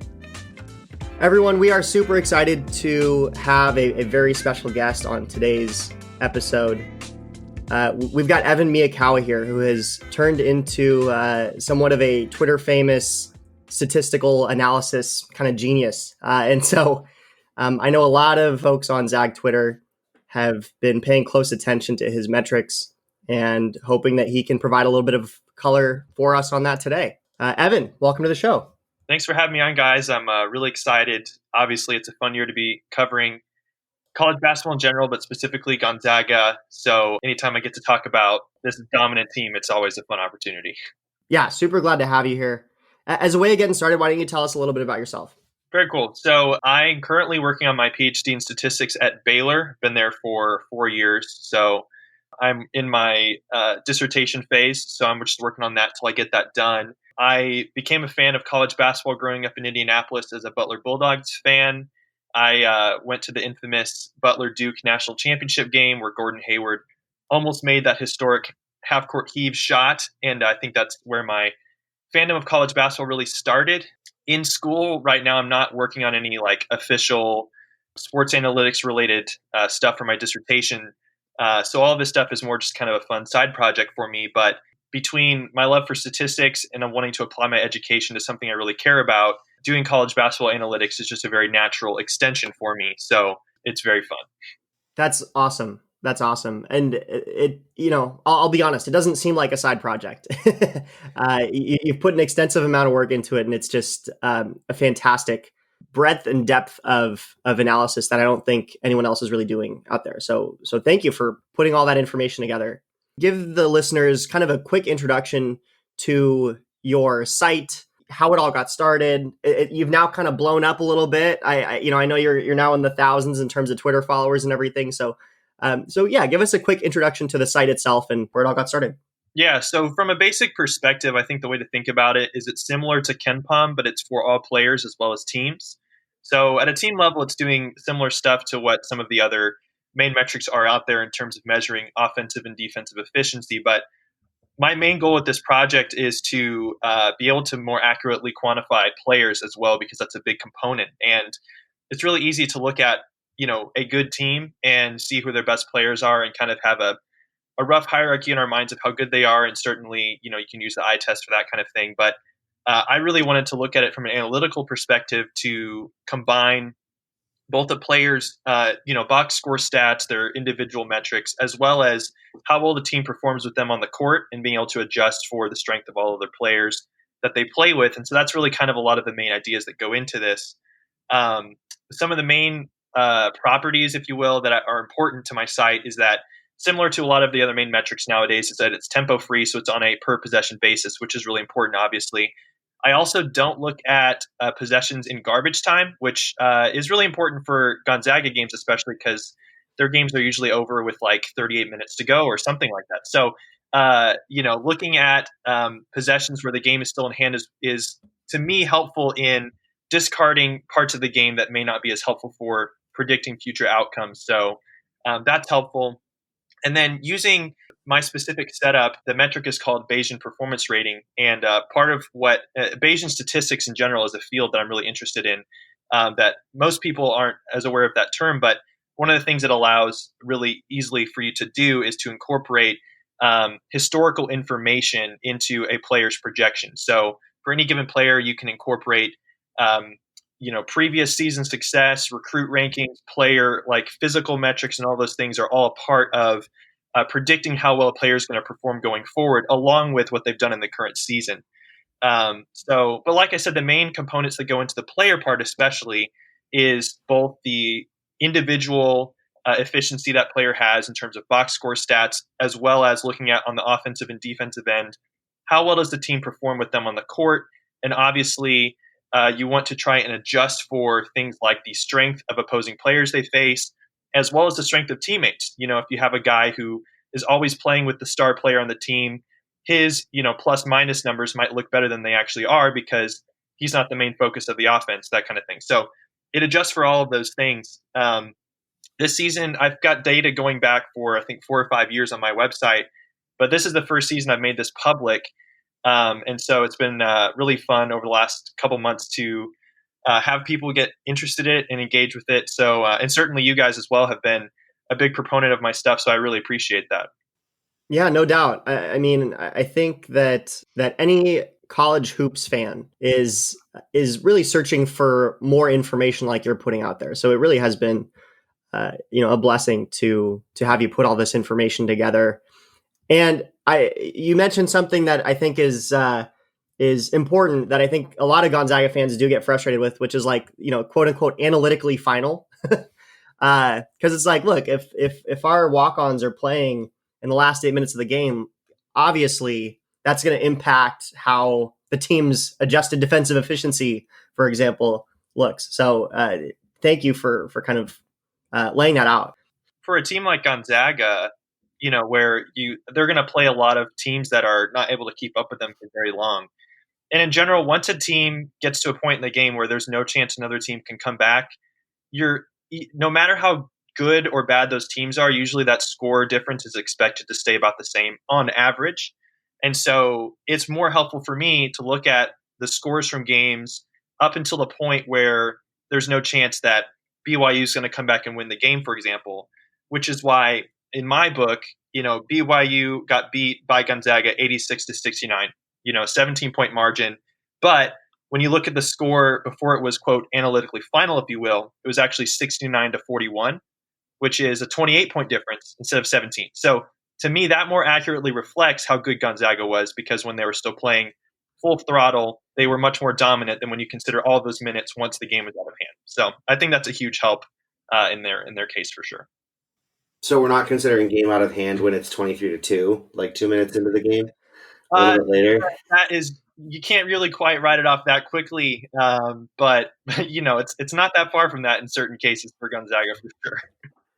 Everyone, we are super excited to have a very special guest on today's episode. We've got Evan Miyakawa here, who has turned into somewhat of a Twitter famous statistical analysis kind of genius. And so I know a lot of folks on Zag Twitter have been paying close attention to his metrics and hoping that he can provide a little bit of color for us on that today. Evan, welcome to the show. Thanks for having me on, guys. I'm really excited. Obviously, it's a fun year to be covering college basketball in general, but specifically Gonzaga. So anytime I get to talk about this dominant team, it's always a fun opportunity. Yeah, super glad to have you here. As a way of getting started, why don't you tell us a little bit about yourself? Very cool. So I'm currently working on my PhD in statistics at Baylor. Been there for 4 years. So I'm in my dissertation phase. So I'm just working on that till I get that done. I became a fan of college basketball growing up in Indianapolis as a Butler Bulldogs fan. I went to the infamous Butler-Duke national championship game where Gordon Hayward almost made that historic half-court heave shot, and I think that's where my fandom of college basketball really started. In school right now, I'm not working on any like official sports analytics related stuff for my dissertation. So all of this stuff is more just kind of a fun side project for me, but between my love for statistics and wanting to apply my education to something I really care about, doing college basketball analytics is just a very natural extension for me. So it's very fun. That's awesome. That's awesome. And I'll be honest, it doesn't seem like a side project. You've put an extensive amount of work into it, and it's just a fantastic breadth and depth of analysis that I don't think anyone else is really doing out there. So thank you for putting all that information together. Give the listeners kind of a quick introduction to your site, how it all got started. You've now kind of blown up a little bit. I know you're now in the thousands in terms of Twitter followers and everything. So yeah, give us a quick introduction to the site itself and where it all got started. Yeah, so from a basic perspective, I think the way to think about it is it's similar to KenPom, but it's for all players as well as teams. So at a team level, it's doing similar stuff to what some of the other main metrics are out there in terms of measuring offensive and defensive efficiency. But my main goal with this project is to be able to more accurately quantify players as well, because that's a big component. And it's really easy to look at, a good team and see who their best players are and kind of have a rough hierarchy in our minds of how good they are. And certainly, you can use the eye test for that kind of thing. But I really wanted to look at it from an analytical perspective to combine both the players, box score stats, their individual metrics, as well as how well the team performs with them on the court and being able to adjust for the strength of all of their players that they play with. And so that's really kind of a lot of the main ideas that go into this. Some of the main properties, if you will, that are important to my site is that similar to a lot of the other main metrics nowadays is that it's tempo free. So it's on a per possession basis, which is really important, obviously. I also don't look at possessions in garbage time, which is really important for Gonzaga games, especially because their games are usually over with like 38 minutes to go or something like that. So, looking at possessions where the game is still in hand is to me helpful in discarding parts of the game that may not be as helpful for predicting future outcomes. So that's helpful. And then using my specific setup, the metric is called Bayesian performance rating. And part of what Bayesian statistics in general is a field that I'm really interested in, that most people aren't as aware of that term. But one of the things it allows really easily for you to do is to incorporate historical information into a player's projection. So for any given player, you can incorporate previous season success, recruit rankings, player like physical metrics, and all those things are all a part of predicting how well a player is going to perform going forward, along with what they've done in the current season. But like I said, the main components that go into the player part, especially, is both the individual efficiency that player has in terms of box score stats, as well as looking at on the offensive and defensive end, how well does the team perform with them on the court, and obviously. You want to try and adjust for things like the strength of opposing players they face, as well as the strength of teammates. If you have a guy who is always playing with the star player on the team, his, plus minus numbers might look better than they actually are because he's not the main focus of the offense, that kind of thing. So it adjusts for all of those things. This season, I've got data going back for, I think, 4 or 5 years on my website, but this is the first season I've made this public. And so it's been really fun over the last couple months to have people get interested in it and engage with it. So, and certainly you guys as well have been a big proponent of my stuff. So I really appreciate that. Yeah, no doubt. I mean, I think that any college hoops fan is really searching for more information like you're putting out there. So it really has been, a blessing to have you put all this information together. And you mentioned something that I think is important that I think a lot of Gonzaga fans do get frustrated with, which is like, quote unquote, analytically final. Because it's like, look, if our walk-ons are playing in the last 8 minutes of the game, obviously that's going to impact how the team's adjusted defensive efficiency, for example, looks. So thank you for kind of laying that out. For a team like Gonzaga, where they're going to play a lot of teams that are not able to keep up with them for very long. And in general, once a team gets to a point in the game where there's no chance another team can come back, no matter how good or bad those teams are, usually that score difference is expected to stay about the same on average. And so it's more helpful for me to look at the scores from games up until the point where there's no chance that BYU is going to come back and win the game, for example, which is why in my book, BYU got beat by Gonzaga 86-69, 17-point margin. But when you look at the score before it was, quote, analytically final, if you will, it was actually 69-41, which is a 28-point difference instead of 17. So to me, that more accurately reflects how good Gonzaga was, because when they were still playing full throttle, they were much more dominant than when you consider all those minutes once the game was out of hand. So I think that's a huge help in their case for sure. So we're not considering game out of hand when it's 23-2, like 2 minutes into the game, a little bit later. That is, you can't really quite write it off that quickly, but it's not that far from that in certain cases for Gonzaga for sure.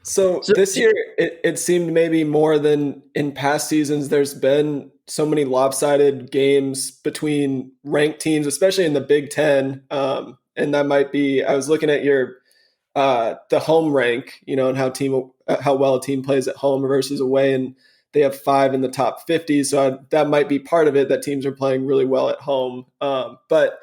So this year, it seemed maybe more than in past seasons. There's been so many lopsided games between ranked teams, especially in the Big Ten, and that might be. I was looking at your the home rank, and how well a team plays at home versus away, and they have 5 in the top 50. So that might be part of it, that teams are playing really well at home. But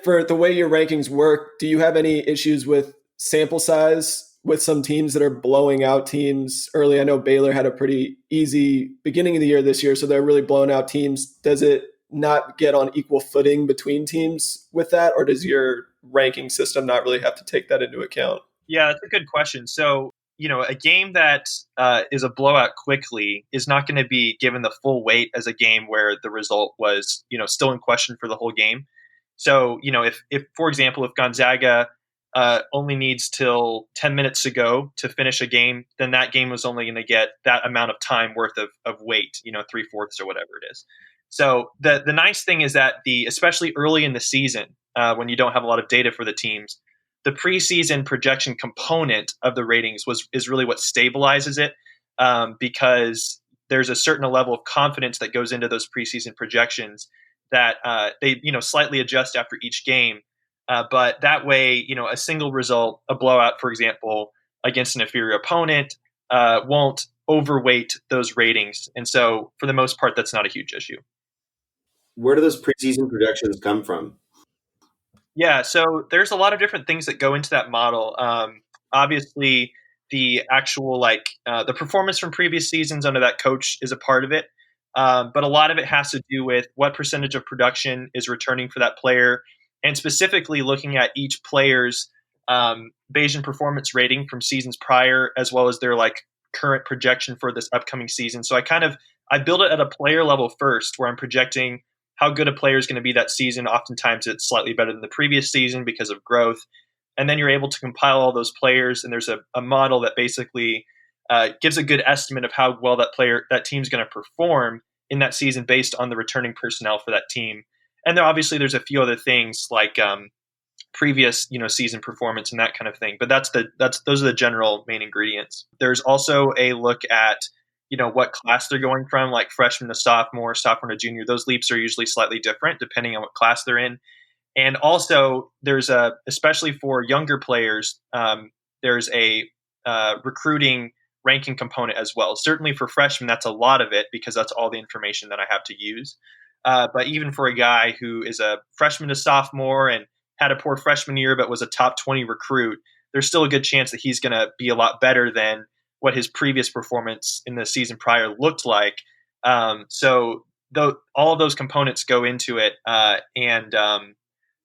for the way your rankings work, do you have any issues with sample size with some teams that are blowing out teams early? I know Baylor had a pretty easy beginning of the year this year, so they're really blowing out teams. Does it not get on equal footing between teams with that, or does your ranking system not really have to take that into account? Yeah, that's a good question. So, a game that is a blowout quickly is not going to be given the full weight as a game where the result was, still in question for the whole game. So, if for example, if Gonzaga only needs till 10 minutes to go to finish a game, then that game was only going to get that amount of time worth of weight, 3/4 or whatever it is. So the nice thing is that especially early in the season, when you don't have a lot of data for the teams, the preseason projection component of the ratings is really what stabilizes it, because there's a certain level of confidence that goes into those preseason projections that they slightly adjust after each game. But that way, a single result, a blowout, for example, against an inferior opponent, won't overweight those ratings. And so, for the most part, that's not a huge issue. Where do those preseason projections come from? Yeah, so there's a lot of different things that go into that model. Obviously, the actual the performance from previous seasons under that coach is a part of it, but a lot of it has to do with what percentage of production is returning for that player, and specifically looking at each player's Bayesian performance rating from seasons prior, as well as their current projection for this upcoming season. So I build it at a player level first, where I'm projecting how good a player is going to be that season. Oftentimes it's slightly better than the previous season because of growth. And then you're able to compile all those players, and there's a model that basically gives a good estimate of how well that team's going to perform in that season based on the returning personnel for that team. And then obviously there's a few other things like previous season performance and that kind of thing. But those are the general main ingredients. There's also a look at what class they're going from, like freshman to sophomore to junior. Those leaps are usually slightly different depending on what class they're in. And also there's especially for younger players, there's a recruiting ranking component as well. Certainly for freshmen, that's a lot of it because that's all the information that I have to use. But even for a guy who is a freshman to sophomore and had a poor freshman year but was a top 20 recruit, there's still a good chance that he's going to be a lot better than what his previous performance in the season prior looked like. So all of those components go into it.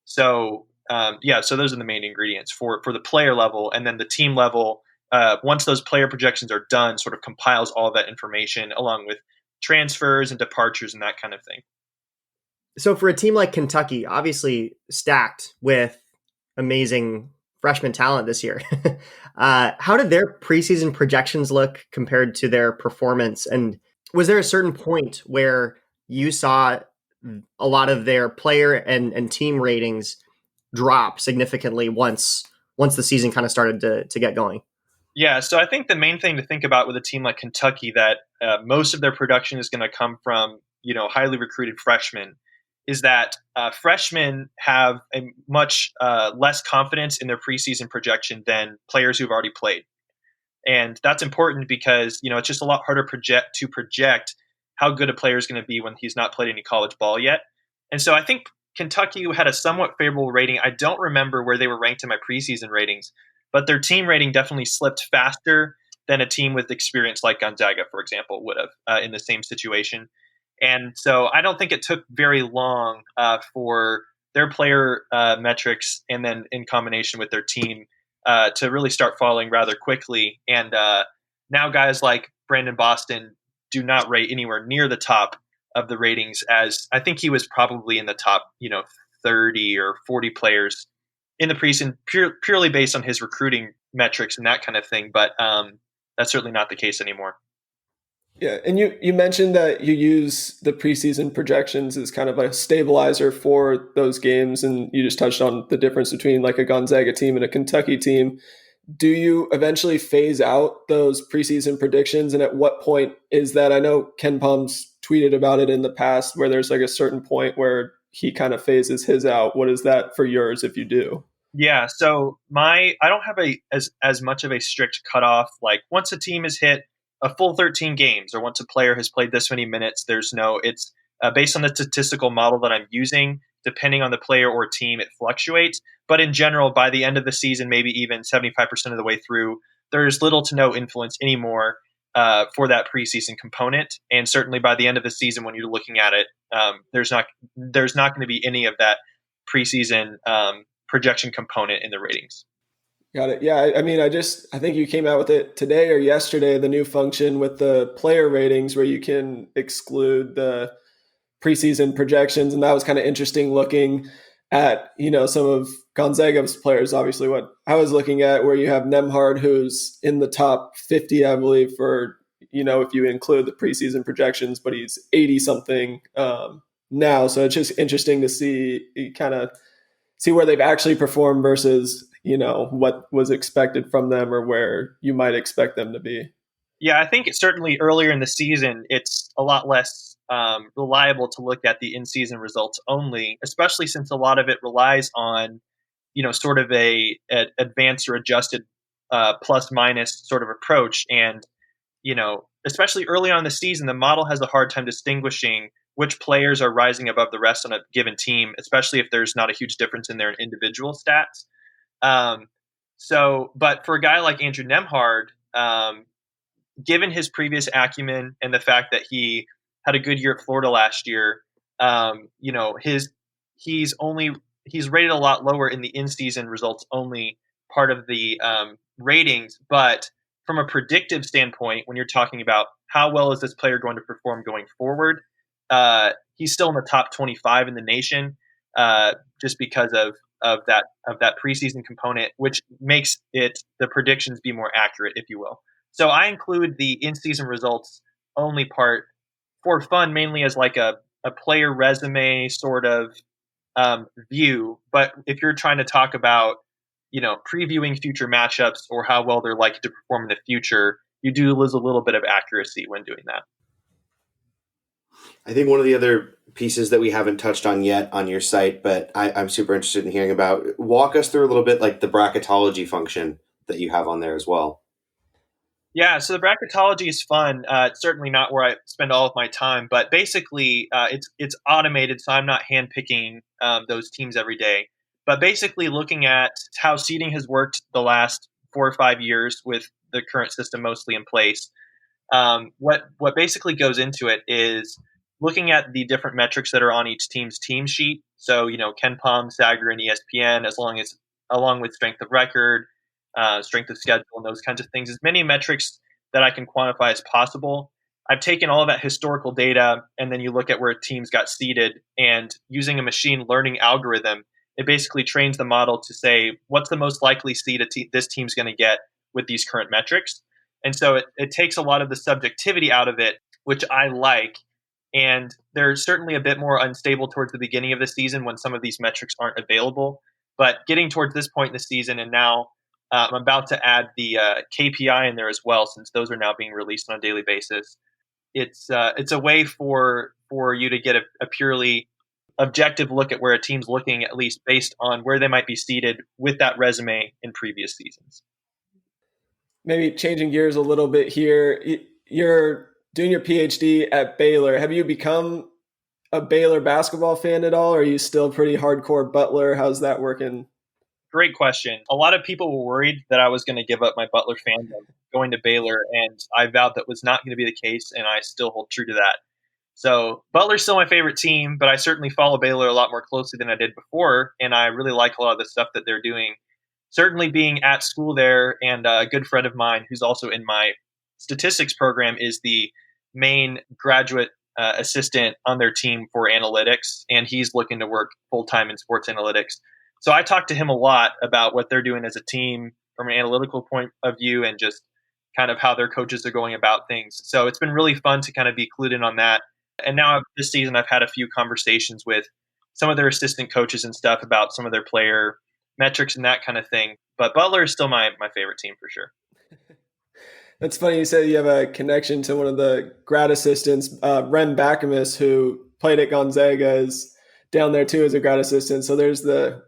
So those are the main ingredients for the player level. And then the team level, once those player projections are done, sort of compiles all of that information along with transfers and departures and that kind of thing. So for a team like Kentucky, obviously stacked with amazing freshman talent this year, how did their preseason projections look compared to their performance? And was there a certain point where you saw a lot of their player and team ratings drop significantly once the season kind of started to get going? Yeah, so I think the main thing to think about with a team like Kentucky, that most of their production is going to come from highly recruited freshmen, is that freshmen have a much less confidence in their preseason projection than players who've already played. And that's important because, it's just a lot harder to project how good a player is going to be when he's not played any college ball yet. And so I think Kentucky had a somewhat favorable rating. I don't remember where they were ranked in my preseason ratings, but their team rating definitely slipped faster than a team with experience like Gonzaga, for example, would have in the same situation. And so I don't think it took very long for their player metrics and then in combination with their team to really start falling rather quickly. And now guys like Brandon Boston do not rate anywhere near the top of the ratings, as I think he was probably in the top 30 or 40 players in the preseason purely based on his recruiting metrics and that kind of thing. But that's certainly not the case anymore. Yeah, and you mentioned that you use the preseason projections as kind of a stabilizer for those games, and you just touched on the difference between like a Gonzaga team and a Kentucky team. Do you eventually phase out those preseason predictions, and at what point is that? I know Ken Palm's tweeted about it in the past where there's like a certain point where he kind of phases his out. What is that for yours if you do? Yeah, so I don't have as much of a strict cutoff. Like once a team has hit a full 13 games, or once a player has played this many minutes, it's based on the statistical model that I'm using. Depending on the player or team, it fluctuates. But in general, by the end of the season, maybe even 75% of the way through, there's little to no influence anymore for that preseason component. And certainly by the end of the season, when you're looking at it, there's not going to be any of that preseason projection component in the ratings. Got it. Yeah, I mean, I think you came out with it today or yesterday, the new function with the player ratings where you can exclude the preseason projections. And that was kind of interesting looking at, some of Gonzaga's players, obviously what I was looking at, where you have Nemhard, who's in the top 50, I believe, for, if you include the preseason projections, but he's 80 something now. So it's just interesting to see where they've actually performed versus, what was expected from them or where you might expect them to be. Yeah, I think certainly earlier in the season, it's a lot less reliable to look at the in-season results only, especially since a lot of it relies on, sort of a advanced or adjusted plus minus sort of approach. And, especially early on in the season, the model has a hard time distinguishing which players are rising above the rest on a given team, especially if there's not a huge difference in their individual stats. But for a guy like Andrew Nemhard, given his previous acumen and the fact that he had a good year at Florida last year, he's rated a lot lower in the in-season results only part of the ratings. But from a predictive standpoint, when you're talking about how well is this player going to perform going forward, he's still in the top 25 in the nation, just because of that preseason component, which makes the predictions be more accurate, if you will. So I include the in-season results only part for fun, mainly as like a player resume sort of view. But if you're trying to talk about, previewing future matchups or how well they're likely to perform in the future, you do lose a little bit of accuracy when doing that. I think one of the other pieces that we haven't touched on yet on your site, but I'm super interested in hearing about, walk us through a little bit like the bracketology function that you have on there as well. Yeah, so the bracketology is fun. It's certainly not where I spend all of my time, but basically it's automated, so I'm not handpicking those teams every day. But basically looking at how seeding has worked the last 4 or 5 years with the current system mostly in place, what basically goes into it is looking at the different metrics that are on each team's team sheet. So, Ken Palm, Sager, and ESPN, along with strength of record, strength of schedule, and those kinds of things, as many metrics that I can quantify as possible. I've taken all of that historical data, and then you look at where teams got seeded, and using a machine learning algorithm, it basically trains the model to say, what's the most likely seed this team's going to get with these current metrics? And so it takes a lot of the subjectivity out of it, which I like. And they're certainly a bit more unstable towards the beginning of the season when some of these metrics aren't available. But getting towards this point in the season, and now I'm about to add the KPI in there as well, since those are now being released on a daily basis. It's a way for you to get a purely objective look at where a team's looking, at least based on where they might be seated with that resume in previous seasons. Maybe changing gears a little bit here. You're doing your PhD at Baylor. Have you become a Baylor basketball fan at all? Or are you still pretty hardcore Butler? How's that working? Great question. A lot of people were worried that I was going to give up my Butler fandom going to Baylor, and I vowed that was not going to be the case, and I still hold true to that. So Butler's still my favorite team, but I certainly follow Baylor a lot more closely than I did before, and I really like a lot of the stuff that they're doing. Certainly being at school there, and a good friend of mine who's also in my statistics program is the main graduate assistant on their team for analytics, and he's looking to work full-time in sports analytics. So I talked to him a lot about what they're doing as a team from an analytical point of view and just kind of how their coaches are going about things. So it's been really fun to kind of be clued in on that. And now this season, I've had a few conversations with some of their assistant coaches and stuff about some of their player metrics and that kind of thing. But Butler is still my favorite team for sure. That's funny. You said you have a connection to one of the grad assistants, Rem Backamus, who played at Gonzaga, is down there too as a grad assistant. So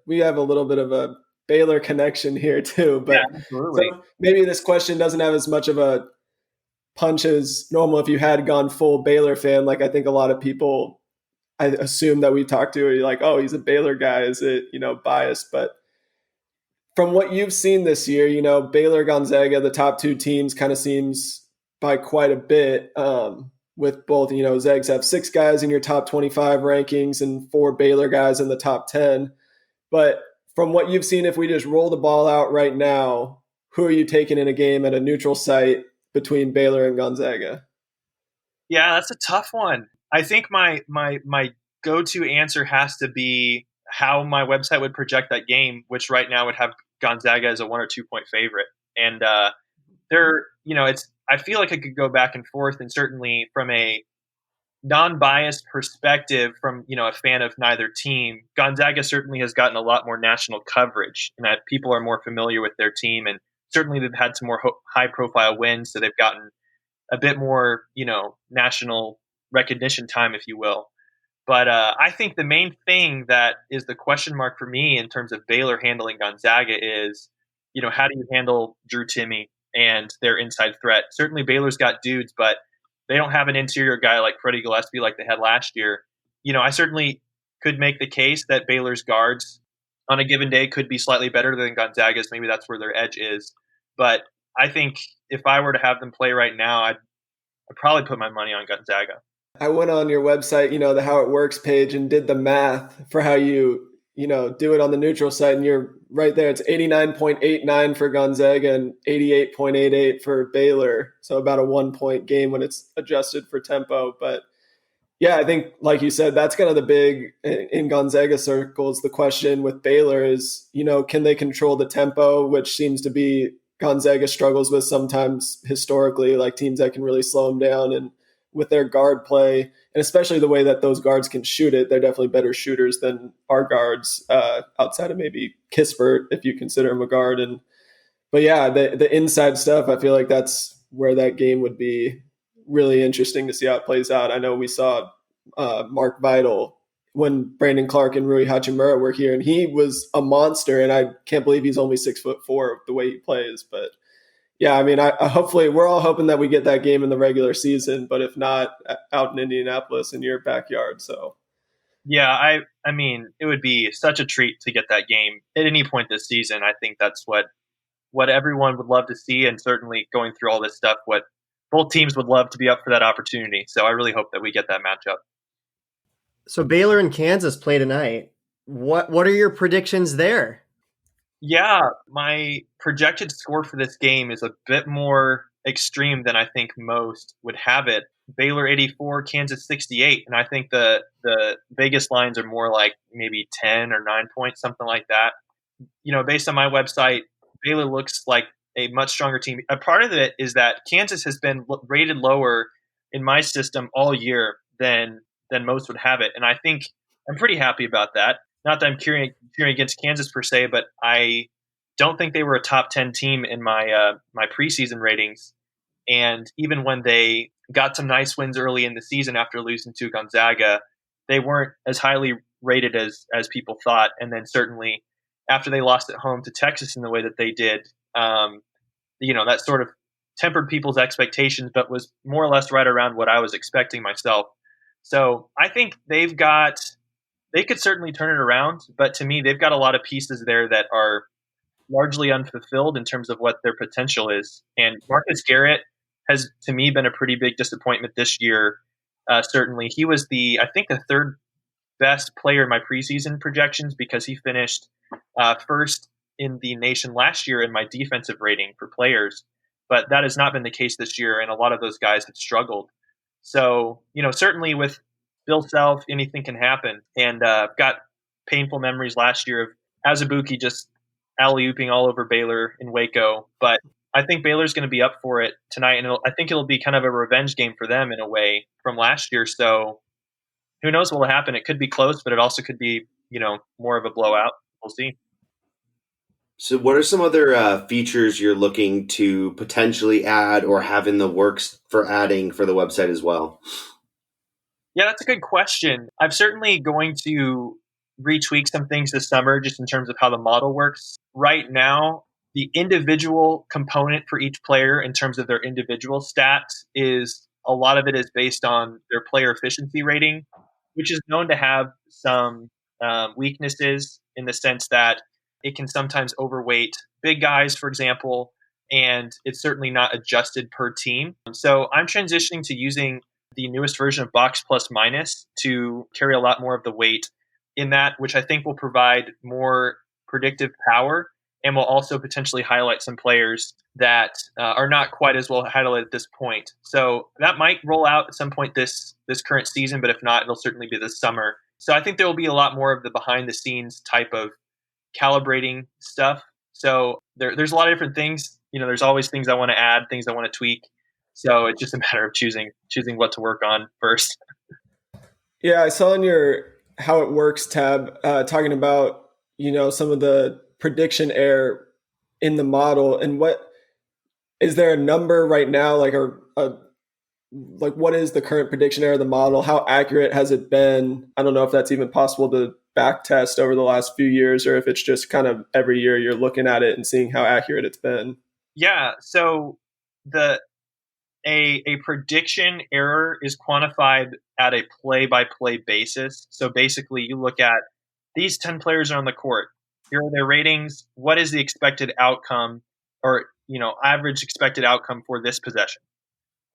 we have a little bit of a Baylor connection here too. But yeah, absolutely. So maybe this question doesn't have as much of a punch as normal if you had gone full Baylor fan. Like I think a lot of people, I assume that we talked to, are like, oh, he's a Baylor guy. Is it, biased? But from what you've seen this year, Baylor, Gonzaga, the top two teams kind of seems by quite a bit, with both, Zags have 6 guys in your top 25 rankings and 4 Baylor guys in the top 10. But from what you've seen, if we just roll the ball out right now, who are you taking in a game at a neutral site between Baylor and Gonzaga? Yeah, that's a tough one. I think my go-to answer has to be how my website would project that game, which right now would have Gonzaga as a 1 or 2 point favorite. And I feel like I could go back and forth, and certainly from a non-biased perspective, from a fan of neither team, Gonzaga certainly has gotten a lot more national coverage, and that people are more familiar with their team, and certainly they've had some more high-profile wins, so they've gotten a bit more, national recognition time, if you will. But I think the main thing that is the question mark for me in terms of Baylor handling Gonzaga is, how do you handle Drew Timme and their inside threat? Certainly Baylor's got dudes, but they don't have an interior guy like Freddie Gillespie like they had last year. I certainly could make the case that Baylor's guards on a given day could be slightly better than Gonzaga's. Maybe that's where their edge is. But I think if I were to have them play right now, I'd probably put my money on Gonzaga. I went on your website, the How It Works page, and did the math for how you do it on the neutral side, and you're right there. It's 89.89 for Gonzaga and 88.88 for Baylor. So about a 1 point game when it's adjusted for tempo. But yeah, I think, like you said, that's kind of the big in Gonzaga circles. The question with Baylor is, can they control the tempo, which seems to be Gonzaga struggles with sometimes historically, like teams that can really slow them down. And with their guard play, and especially the way that those guards can shoot it, they're definitely better shooters than our guards, outside of maybe Kispert, if you consider him a guard. But yeah, the inside stuff, I feel like that's where that game would be really interesting to see how it plays out. I know we saw Mark Vital when Brandon Clark and Rui Hachimura were here, and he was a monster, and I can't believe he's only 6'4" the way he plays. But yeah, I mean, I hopefully we're all hoping that we get that game in the regular season, but if not, out in Indianapolis in your backyard. So yeah, I mean, it would be such a treat to get that game at any point this season. I think that's what everyone would love to see, and certainly going through all this stuff, what both teams would love to be up for that opportunity. So I really hope that we get that matchup. So Baylor and Kansas play tonight. What are your predictions there? Yeah, my projected score for this game is a bit more extreme than I think most would have it. Baylor 84, Kansas 68, and I think the Vegas lines are more like maybe 10 or 9 points, something like that. Based on my website, Baylor looks like a much stronger team. A part of it is that Kansas has been rated lower in my system all year than most would have it, and I think I'm pretty happy about that. Not that I'm cheering against Kansas per se, but I don't think they were a top 10 team in my preseason ratings. And even when they got some nice wins early in the season after losing to Gonzaga, they weren't as highly rated as people thought. And then certainly after they lost at home to Texas in the way that they did, that sort of tempered people's expectations, but was more or less right around what I was expecting myself. So I think they could certainly turn it around, but to me, they've got a lot of pieces there that are largely unfulfilled in terms of what their potential is. And Marcus Garrett has, to me, been a pretty big disappointment this year. Certainly, he was I think the third best player in my preseason projections because he finished first in the nation last year in my defensive rating for players. But that has not been the case this year, and a lot of those guys have struggled. So, certainly with Bill Self, anything can happen. And I've got painful memories last year of Azubuike just alley-ooping all over Baylor in Waco. But I think Baylor's going to be up for it tonight, and I think it'll be kind of a revenge game for them in a way from last year. So who knows what will happen? It could be close, but it also could be, more of a blowout. We'll see. So what are some other features you're looking to potentially add or have in the works for adding for the website as well? Yeah, that's a good question. I'm certainly going to retweak some things this summer just in terms of how the model works. Right now, the individual component for each player in terms of their individual stats is a lot of it is based on their player efficiency rating, which is known to have some weaknesses in the sense that it can sometimes overweight big guys, for example, and it's certainly not adjusted per team. So I'm transitioning to using the newest version of Box Plus Minus to carry a lot more of the weight in that, which I think will provide more predictive power, and will also potentially highlight some players that are not quite as well highlighted at this point. So that might roll out at some point this current season, but if not, it'll certainly be this summer. So I think there will be a lot more of the behind the scenes type of calibrating stuff. So there's a lot of different things. There's always things I want to add, things I want to tweak. So it's just a matter of choosing what to work on first. Yeah, I saw in your how it works tab talking about some of the prediction error in the model, and what is there a number right now, like like what is the current prediction error of the model? How accurate has it been? I don't know if that's even possible to back test over the last few years, or if it's just kind of every year you're looking at it and seeing how accurate it's been. Yeah, so a prediction error is quantified at a play-by-play basis. So basically, you look at these 10 players are on the court. Here are their ratings. What is the expected outcome, or average expected outcome for this possession?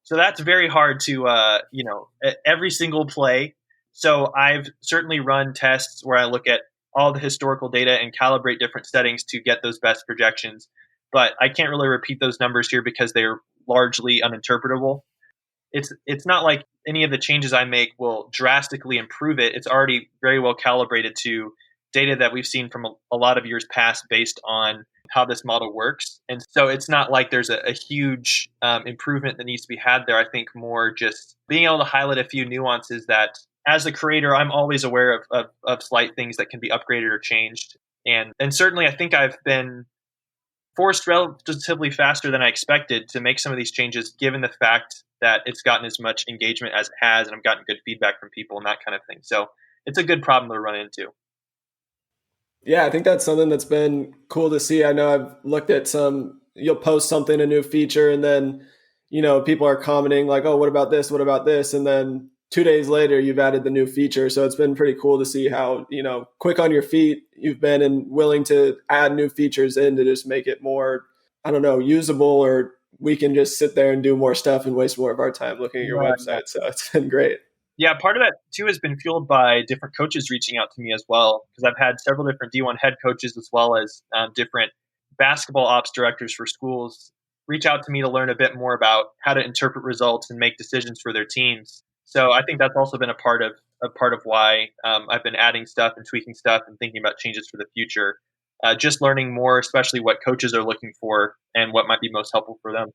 So that's very hard to every single play. So I've certainly run tests where I look at all the historical data and calibrate different settings to get those best projections. But I can't really repeat those numbers here because they're largely uninterpretable. It's not like any of the changes I make will drastically improve it. It's already very well calibrated to data that we've seen from a lot of years past based on how this model works. And so it's not like there's a huge improvement that needs to be had there. I think more just being able to highlight a few nuances that as a creator, I'm always aware of slight things that can be upgraded or changed. And certainly I think I've been forced relatively faster than I expected to make some of these changes, given the fact that it's gotten as much engagement as it has, and I've gotten good feedback from people and that kind of thing. So it's a good problem to run into. Yeah, I think that's something that's been cool to see. I know I've looked at you'll post something, a new feature, and then, people are commenting like, oh, what about this? What about this? And then 2 days later, you've added the new feature. So it's been pretty cool to see how, quick on your feet you've been and willing to add new features in to just make it more, I don't know, usable, or we can just sit there and do more stuff and waste more of our time looking at your website. So it's been great. Yeah, part of that too has been fueled by different coaches reaching out to me as well, because I've had several different D1 head coaches as well as different basketball ops directors for schools reach out to me to learn a bit more about how to interpret results and make decisions for their teams. So I think that's also been a part of why I've been adding stuff and tweaking stuff and thinking about changes for the future. Just learning more, especially what coaches are looking for and what might be most helpful for them.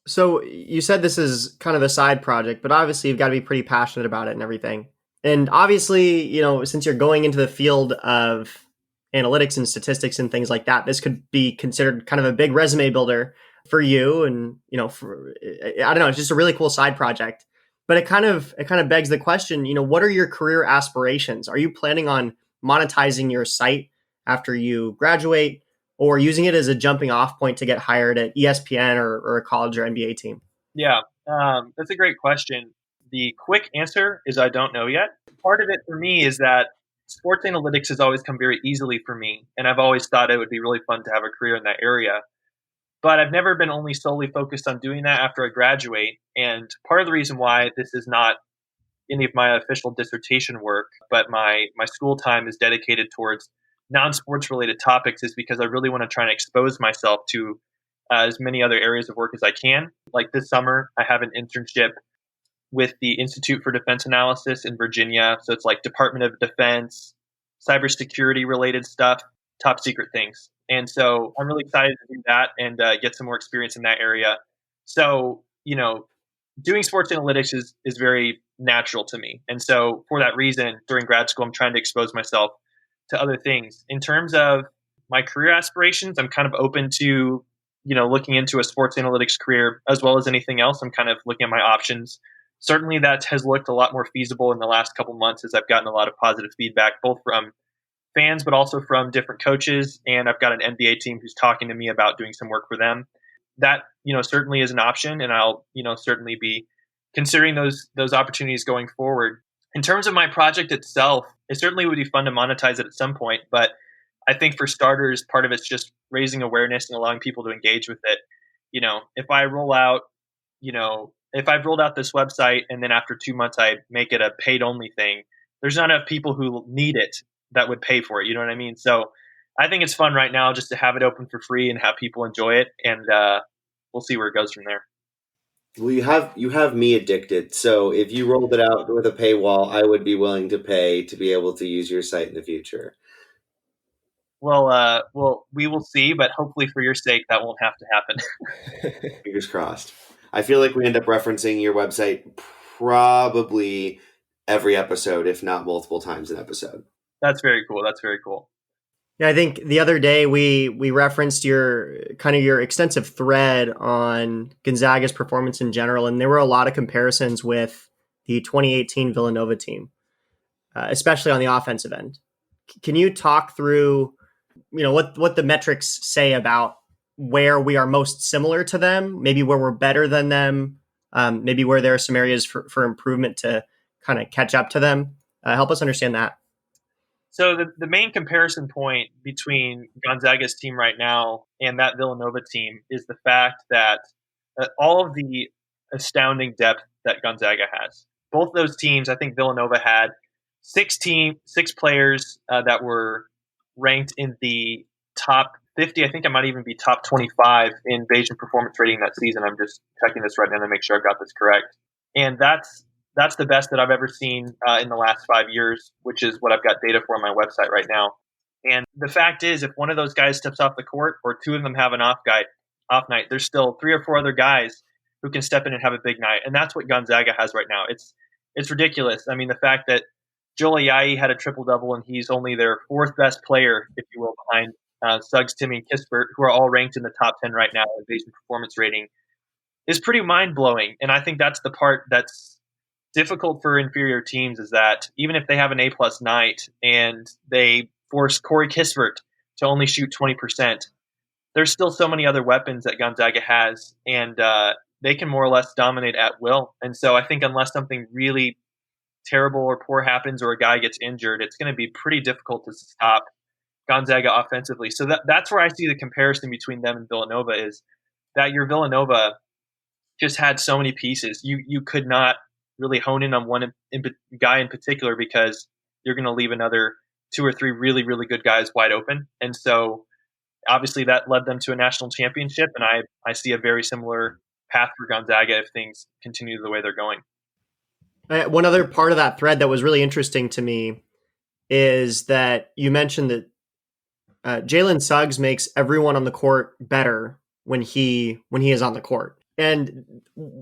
So you said this is kind of a side project, but obviously you've got to be pretty passionate about it and everything. And obviously, since you're going into the field of analytics and statistics and things like that, this could be considered kind of a big resume builder for you. And, I don't know, it's just a really cool side project. But it kind of begs the question, what are your career aspirations? Are you planning on monetizing your site after you graduate, or using it as a jumping off point to get hired at ESPN or a college or NBA team? Yeah, that's a great question. The quick answer is I don't know yet. Part of it for me is that sports analytics has always come very easily for me, and I've always thought it would be really fun to have a career in that area. But I've never been only solely focused on doing that after I graduate. And part of the reason why this is not any of my official dissertation work, but my school time is dedicated towards non-sports related topics, is because I really want to try and expose myself to as many other areas of work as I can. Like this summer, I have an internship with the Institute for Defense Analysis in Virginia. So it's like Department of Defense, cybersecurity related stuff, top secret things. And so I'm really excited to do that and get some more experience in that area. So, doing sports analytics is very natural to me. And so for that reason, during grad school, I'm trying to expose myself to other things. In terms of my career aspirations, I'm kind of open to, looking into a sports analytics career as well as anything else. I'm kind of looking at my options. Certainly that has looked a lot more feasible in the last couple months as I've gotten a lot of positive feedback, both from fans, but also from different coaches. And I've got an NBA team who's talking to me about doing some work for them. That, certainly is an option. And I'll, certainly be considering those opportunities going forward. In terms of my project itself, it certainly would be fun to monetize it at some point. But I think for starters, part of it's just raising awareness and allowing people to engage with it. If I roll out, if I've rolled out this website and then after 2 months I make it a paid only thing, there's not enough people who need it that would pay for it. You know what I mean? So I think it's fun right now just to have it open for free and have people enjoy it, and we'll see where it goes from there. Well, you have me addicted. So if you rolled it out with a paywall, I would be willing to pay to be able to use your site in the future. Well, we will see, but hopefully for your sake, that won't have to happen. Fingers crossed. I feel like we end up referencing your website probably every episode, if not multiple times an episode. That's very cool. That's very cool. Yeah, I think the other day we referenced your extensive thread on Gonzaga's performance in general, and there were a lot of comparisons with the 2018 Villanova team, especially on the offensive end. Can you talk through, what the metrics say about where we are most similar to them, maybe where we're better than them, maybe where there are some areas for improvement to kind of catch up to them? Help us understand that. So the main comparison point between Gonzaga's team right now and that Villanova team is the fact that all of the astounding depth that Gonzaga has. Both those teams, I think Villanova had six players that were ranked in the top 50. I think it might even be top 25 in Bayesian performance rating that season. I'm just checking this right now to make sure I've got this correct. And that's the best that I've ever seen in the last 5 years, which is what I've got data for on my website right now. And the fact is, if one of those guys steps off the court or two of them have an off night, there's still 3 or 4 other guys who can step in and have a big night. And that's what Gonzaga has right now. It's ridiculous. I mean, the fact that Joel Ayayi had a triple-double and he's only their 4th best player, if you will, behind Suggs, Timmy, and Kispert, who are all ranked in the top 10 right now in Bayesian performance rating, is pretty mind-blowing. And I think that's the part that's difficult for inferior teams, is that even if they have an A-plus night and they force Corey Kispert to only shoot 20%, there's still so many other weapons that Gonzaga has, and they can more or less dominate at will. And so I think unless something really terrible or poor happens or a guy gets injured, it's going to be pretty difficult to stop Gonzaga offensively. So that's where I see the comparison between them and Villanova, is that your Villanova just had so many pieces. You could not really hone in on one guy in particular, because you're going to leave another 2 or 3 really, really good guys wide open. And so obviously that led them to a national championship, and I see a very similar path for Gonzaga if things continue the way they're going. One other part of that thread that was really interesting to me is that you mentioned that Jalen Suggs makes everyone on the court better when he is on the court. And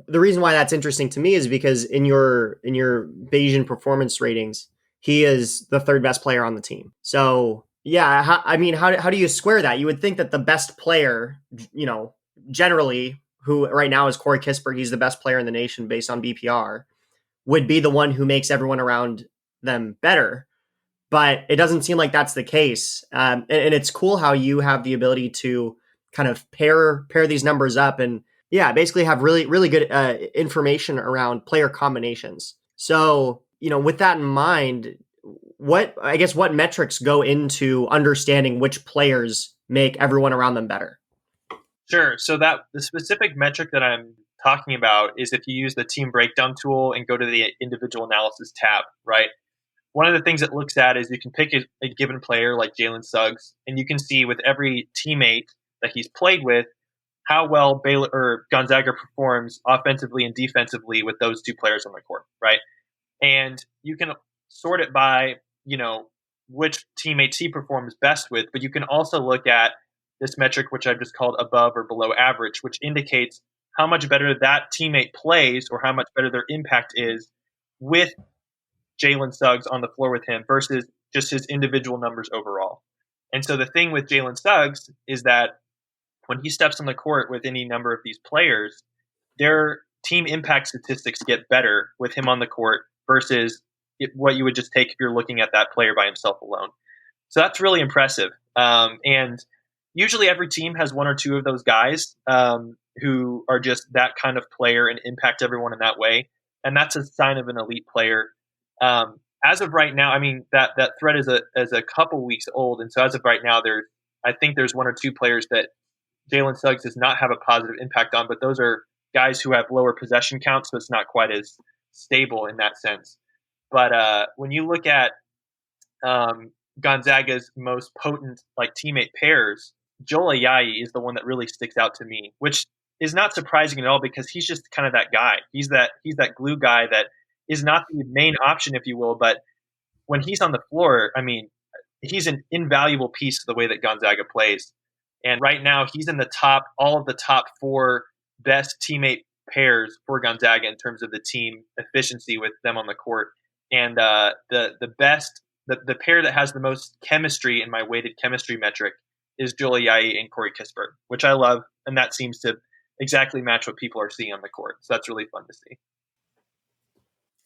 the reason why that's interesting to me is because in your Bayesian performance ratings, he is the 3rd best player on the team. So yeah, how do you square that? You would think that the best player, generally, who right now is Corey Kispert, he's the best player in the nation based on BPR, would be the one who makes everyone around them better. But it doesn't seem like that's the case. And it's cool how you have the ability to kind of pair these numbers up and, yeah, basically have really, really good information around player combinations. So, with that in mind, what metrics go into understanding which players make everyone around them better? Sure. So the specific metric that I'm talking about is if you use the team breakdown tool and go to the individual analysis tab, right? One of the things it looks at is you can pick a given player like Jalen Suggs, and you can see with every teammate that he's played with how well Baylor or Gonzaga performs offensively and defensively with those 2 players on the court, right? And you can sort it by, which teammates he performs best with, but you can also look at this metric, which I've just called above or below average, which indicates how much better that teammate plays or how much better their impact is with Jalen Suggs on the floor with him versus just his individual numbers overall. And so the thing with Jalen Suggs is that when he steps on the court with any number of these players, their team impact statistics get better with him on the court versus what you would just take if you're looking at that player by himself alone. So that's really impressive. And usually every team has 1 or 2 of those guys who are just that kind of player and impact everyone in that way. And that's a sign of an elite player. As of right now, I mean, that thread is a couple weeks old. And so as of right now, I think there's 1 or 2 players that Jalen Suggs does not have a positive impact on, but those are guys who have lower possession counts, so it's not quite as stable in that sense. But when you look at Gonzaga's most potent like teammate pairs, Joel Ayayi is the one that really sticks out to me, which is not surprising at all because he's just kind of that guy. He's that glue guy that is not the main option, if you will, but when he's on the floor, I mean, he's an invaluable piece to the way that Gonzaga plays. And right now, he's in all of the top 4 best teammate pairs for Gonzaga in terms of the team efficiency with them on the court. And the pair that has the most chemistry in my weighted chemistry metric is Joel Ayayi and Corey Kispert, which I love, and that seems to exactly match what people are seeing on the court. So that's really fun to see.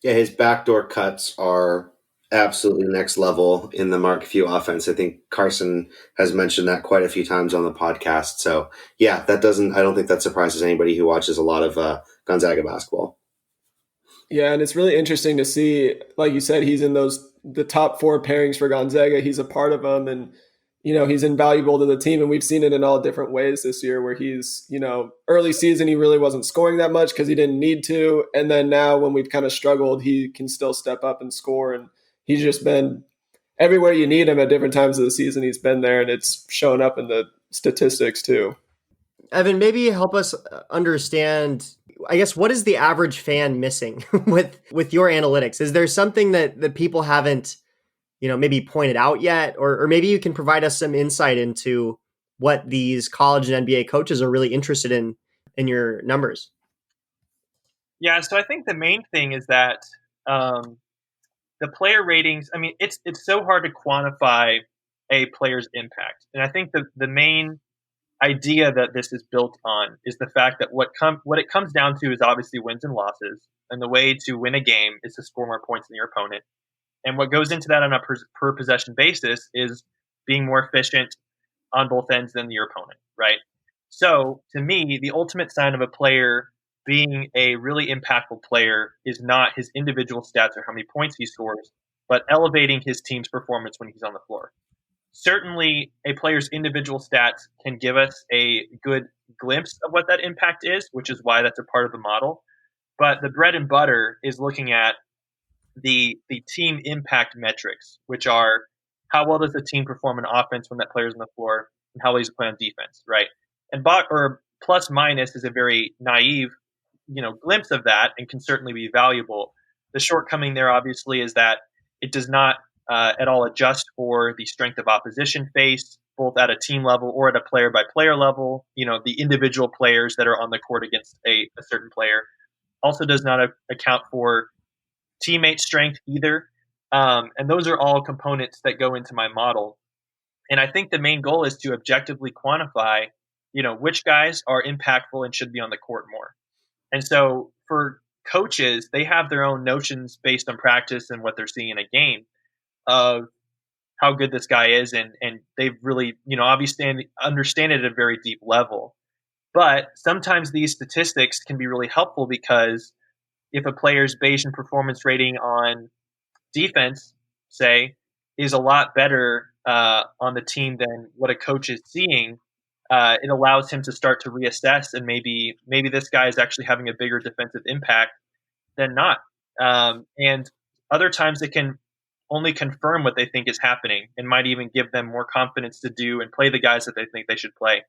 Yeah, his backdoor cuts are absolutely next level in the Mark Few offense. I think Carson has mentioned that quite a few times on the podcast. So yeah, I don't think that surprises anybody who watches a lot of Gonzaga basketball. Yeah, and it's really interesting to see, like you said, he's in the top 4 pairings for Gonzaga. He's a part of them, and he's invaluable to the team. And we've seen it in all different ways this year, where he's early season he really wasn't scoring that much because he didn't need to, and then now when we've kind of struggled, he can still step up and score. And he's just been everywhere you need him at different times of the season. He's been there, and it's shown up in the statistics too. Evan, maybe help us understand, I guess, what is the average fan missing with your analytics? Is there something that people haven't, maybe pointed out yet? Or maybe you can provide us some insight into what these college and NBA coaches are really interested in your numbers. Yeah, so I think the main thing is that the player ratings, I mean, it's so hard to quantify a player's impact. And I think the main idea that this is built on is the fact that what it comes down to is obviously wins and losses. And the way to win a game is to score more points than your opponent. And what goes into that on a per possession basis is being more efficient on both ends than your opponent, right? So to me, the ultimate sign of a player being a really impactful player is not his individual stats or how many points he scores, but elevating his team's performance when he's on the floor. Certainly, a player's individual stats can give us a good glimpse of what that impact is, which is why that's a part of the model. But the bread and butter is looking at the team impact metrics, which are how well does the team perform in offense when that player's on the floor, and how well does he play on defense, right? And plus minus is a very naive, glimpse of that, and can certainly be valuable. The shortcoming there, obviously, is that it does not at all adjust for the strength of opposition faced, both at a team level or at a player by player level. The individual players that are on the court against a certain player. Also does not account for teammate strength either. And those are all components that go into my model. And I think the main goal is to objectively quantify, which guys are impactful and should be on the court more. And so for coaches, they have their own notions based on practice and what they're seeing in a game of how good this guy is. And they've really, obviously understand it at a very deep level. But sometimes these statistics can be really helpful because if a player's Bayesian performance rating on defense, say, is a lot better on the team than what a coach is seeing, it allows him to start to reassess, and maybe this guy is actually having a bigger defensive impact than not. And other times it can only confirm what they think is happening and might even give them more confidence to do and play the guys that they think they should play.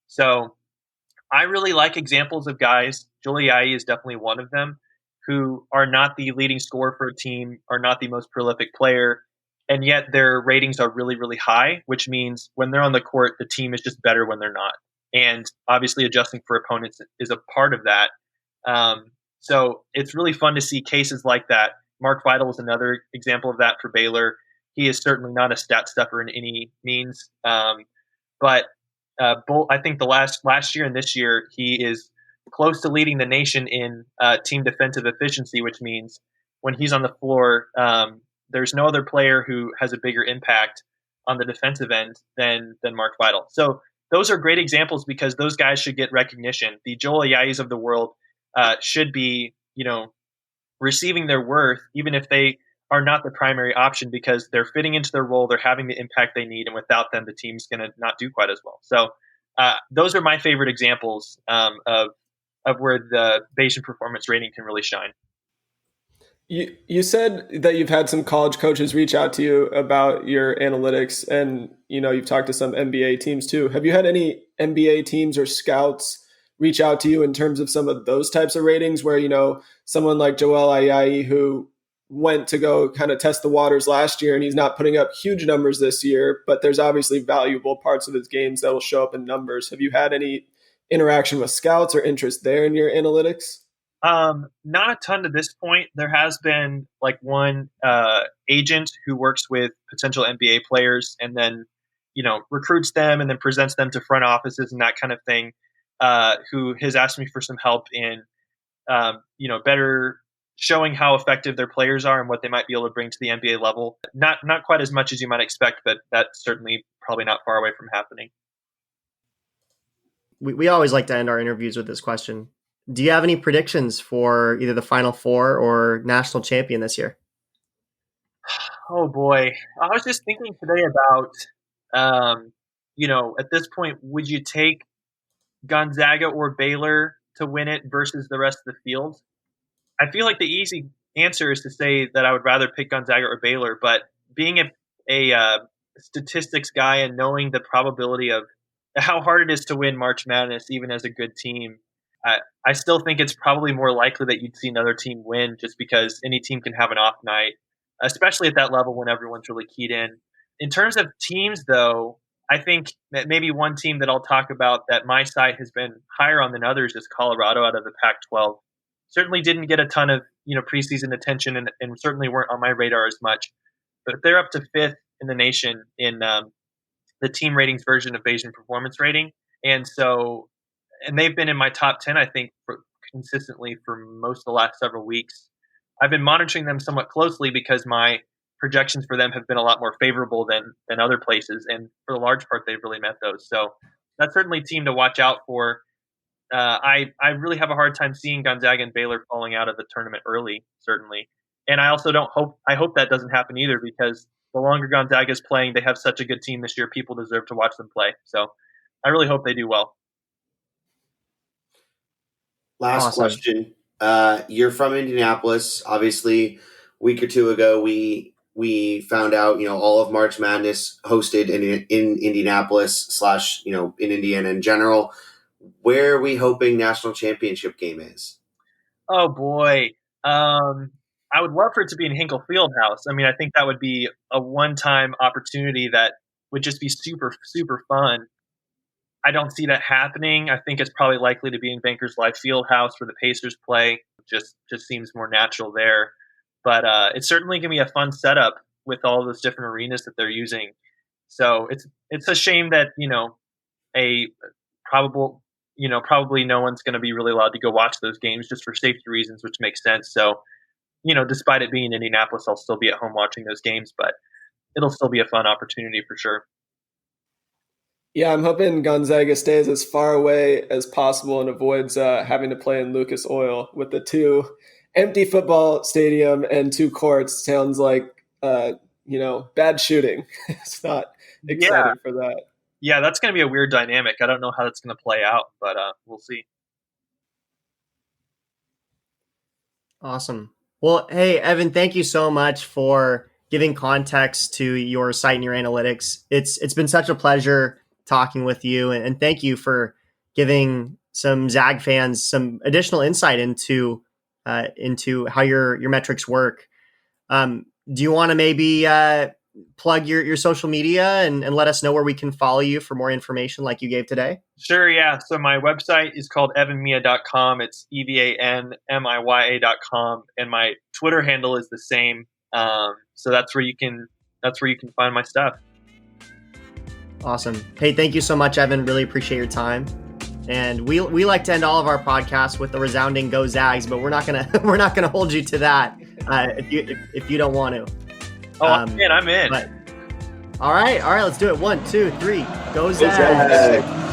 So I really like examples of guys. Joel Ayayi is definitely one of them, who are not the leading scorer for a team, are not the most prolific player, and yet their ratings are really, really high, which means when they're on the court, the team is just better when they're not. And obviously adjusting for opponents is a part of that. So it's really fun to see cases like that. Mark Vidal is another example of that for Baylor. He is certainly not a stat stuffer in any means. But I think the last year and this year, he is close to leading the nation in team defensive efficiency, which means when he's on the floor, there's no other player who has a bigger impact on the defensive end than Mark Vidal. So those are great examples because those guys should get recognition. The Joel Ayayis of the world should be, receiving their worth, even if they are not the primary option, because they're fitting into their role, they're having the impact they need, and without them, the team's going to not do quite as well. So those are my favorite examples of where the Bayesian performance rating can really shine. You said that you've had some college coaches reach out to you about your analytics, and you've talked to some NBA teams too. Have you had any NBA teams or scouts reach out to you in terms of some of those types of ratings, where someone like Joel Ayayi, who went to go kind of test the waters last year, and he's not putting up huge numbers this year, but there's obviously valuable parts of his games that will show up in numbers. Have you had any interaction with scouts or interest there in your analytics? Not a ton to this point. There has been like one agent who works with potential NBA players and then, recruits them and then presents them to front offices and that kind of thing, who has asked me for some help in, better showing how effective their players are and what they might be able to bring to the NBA level. Not quite as much as you might expect, but that's certainly probably not far away from happening. We always like to end our interviews with this question. Do you have any predictions for either the Final Four or national champion this year? Oh boy. I was just thinking today about, at this point, would you take Gonzaga or Baylor to win it versus the rest of the field? I feel like the easy answer is to say that I would rather pick Gonzaga or Baylor, but being a statistics guy and knowing the probability of how hard it is to win March Madness, even as a good team, I still think it's probably more likely that you'd see another team win just because any team can have an off night, especially at that level when everyone's really keyed in. In terms of teams, though, I think that maybe one team that I'll talk about that my site has been higher on than others is Colorado out of the Pac-12. Certainly didn't get a ton of preseason attention and certainly weren't on my radar as much. But they're up to 5th in the nation in the team ratings version of Bayesian performance rating. And they've been in my top 10, I think, consistently for most of the last several weeks. I've been monitoring them somewhat closely because my projections for them have been a lot more favorable than other places. And for the large part, they've really met those. So that's certainly a team to watch out for. I really have a hard time seeing Gonzaga and Baylor falling out of the tournament early, certainly. And I also I hope that doesn't happen either, because the longer Gonzaga is playing, they have such a good team this year. People deserve to watch them play. So I really hope they do well. Last question. You're from Indianapolis. Obviously, a week or two ago, we found out, all of March Madness hosted in Indianapolis / in Indiana in general. Where are we hoping national championship game is? Oh boy. I would love for it to be in Hinkle Fieldhouse. I mean, I think that would be a one-time opportunity that would just be super, super fun. I don't see that happening. I think it's probably likely to be in Bankers Life Fieldhouse where the Pacers play. Just seems more natural there. But it's certainly going to be a fun setup with all those different arenas that they're using. So it's a shame that, probably no one's going to be really allowed to go watch those games just for safety reasons, which makes sense. So, despite it being in Indianapolis, I'll still be at home watching those games, but it'll still be a fun opportunity for sure. Yeah, I'm hoping Gonzaga stays as far away as possible and avoids having to play in Lucas Oil with the 2 empty football stadium and 2 courts. Sounds like, bad shooting. It's not exciting for that. Yeah, that's going to be a weird dynamic. I don't know how that's going to play out, but we'll see. Awesome. Well, hey, Evan, thank you so much for giving context to your site and your analytics. It's been such a pleasure talking with you, and thank you for giving some Zag fans some additional insight into how your metrics work. Do you want to maybe plug your social media and let us know where we can follow you for more information like you gave today? Sure, yeah. So my website is called evanmiya.com. It's evanmiya.com, and my Twitter handle is the same. So that's where you can find my stuff. Awesome. Hey, thank you so much, Evan. Really appreciate your time. And we like to end all of our podcasts with a resounding "Go Zags," but we're not gonna hold you to that if you don't want to. Oh, I'm in. But, all right, let's do it. 1, 2, 3. Go Zags.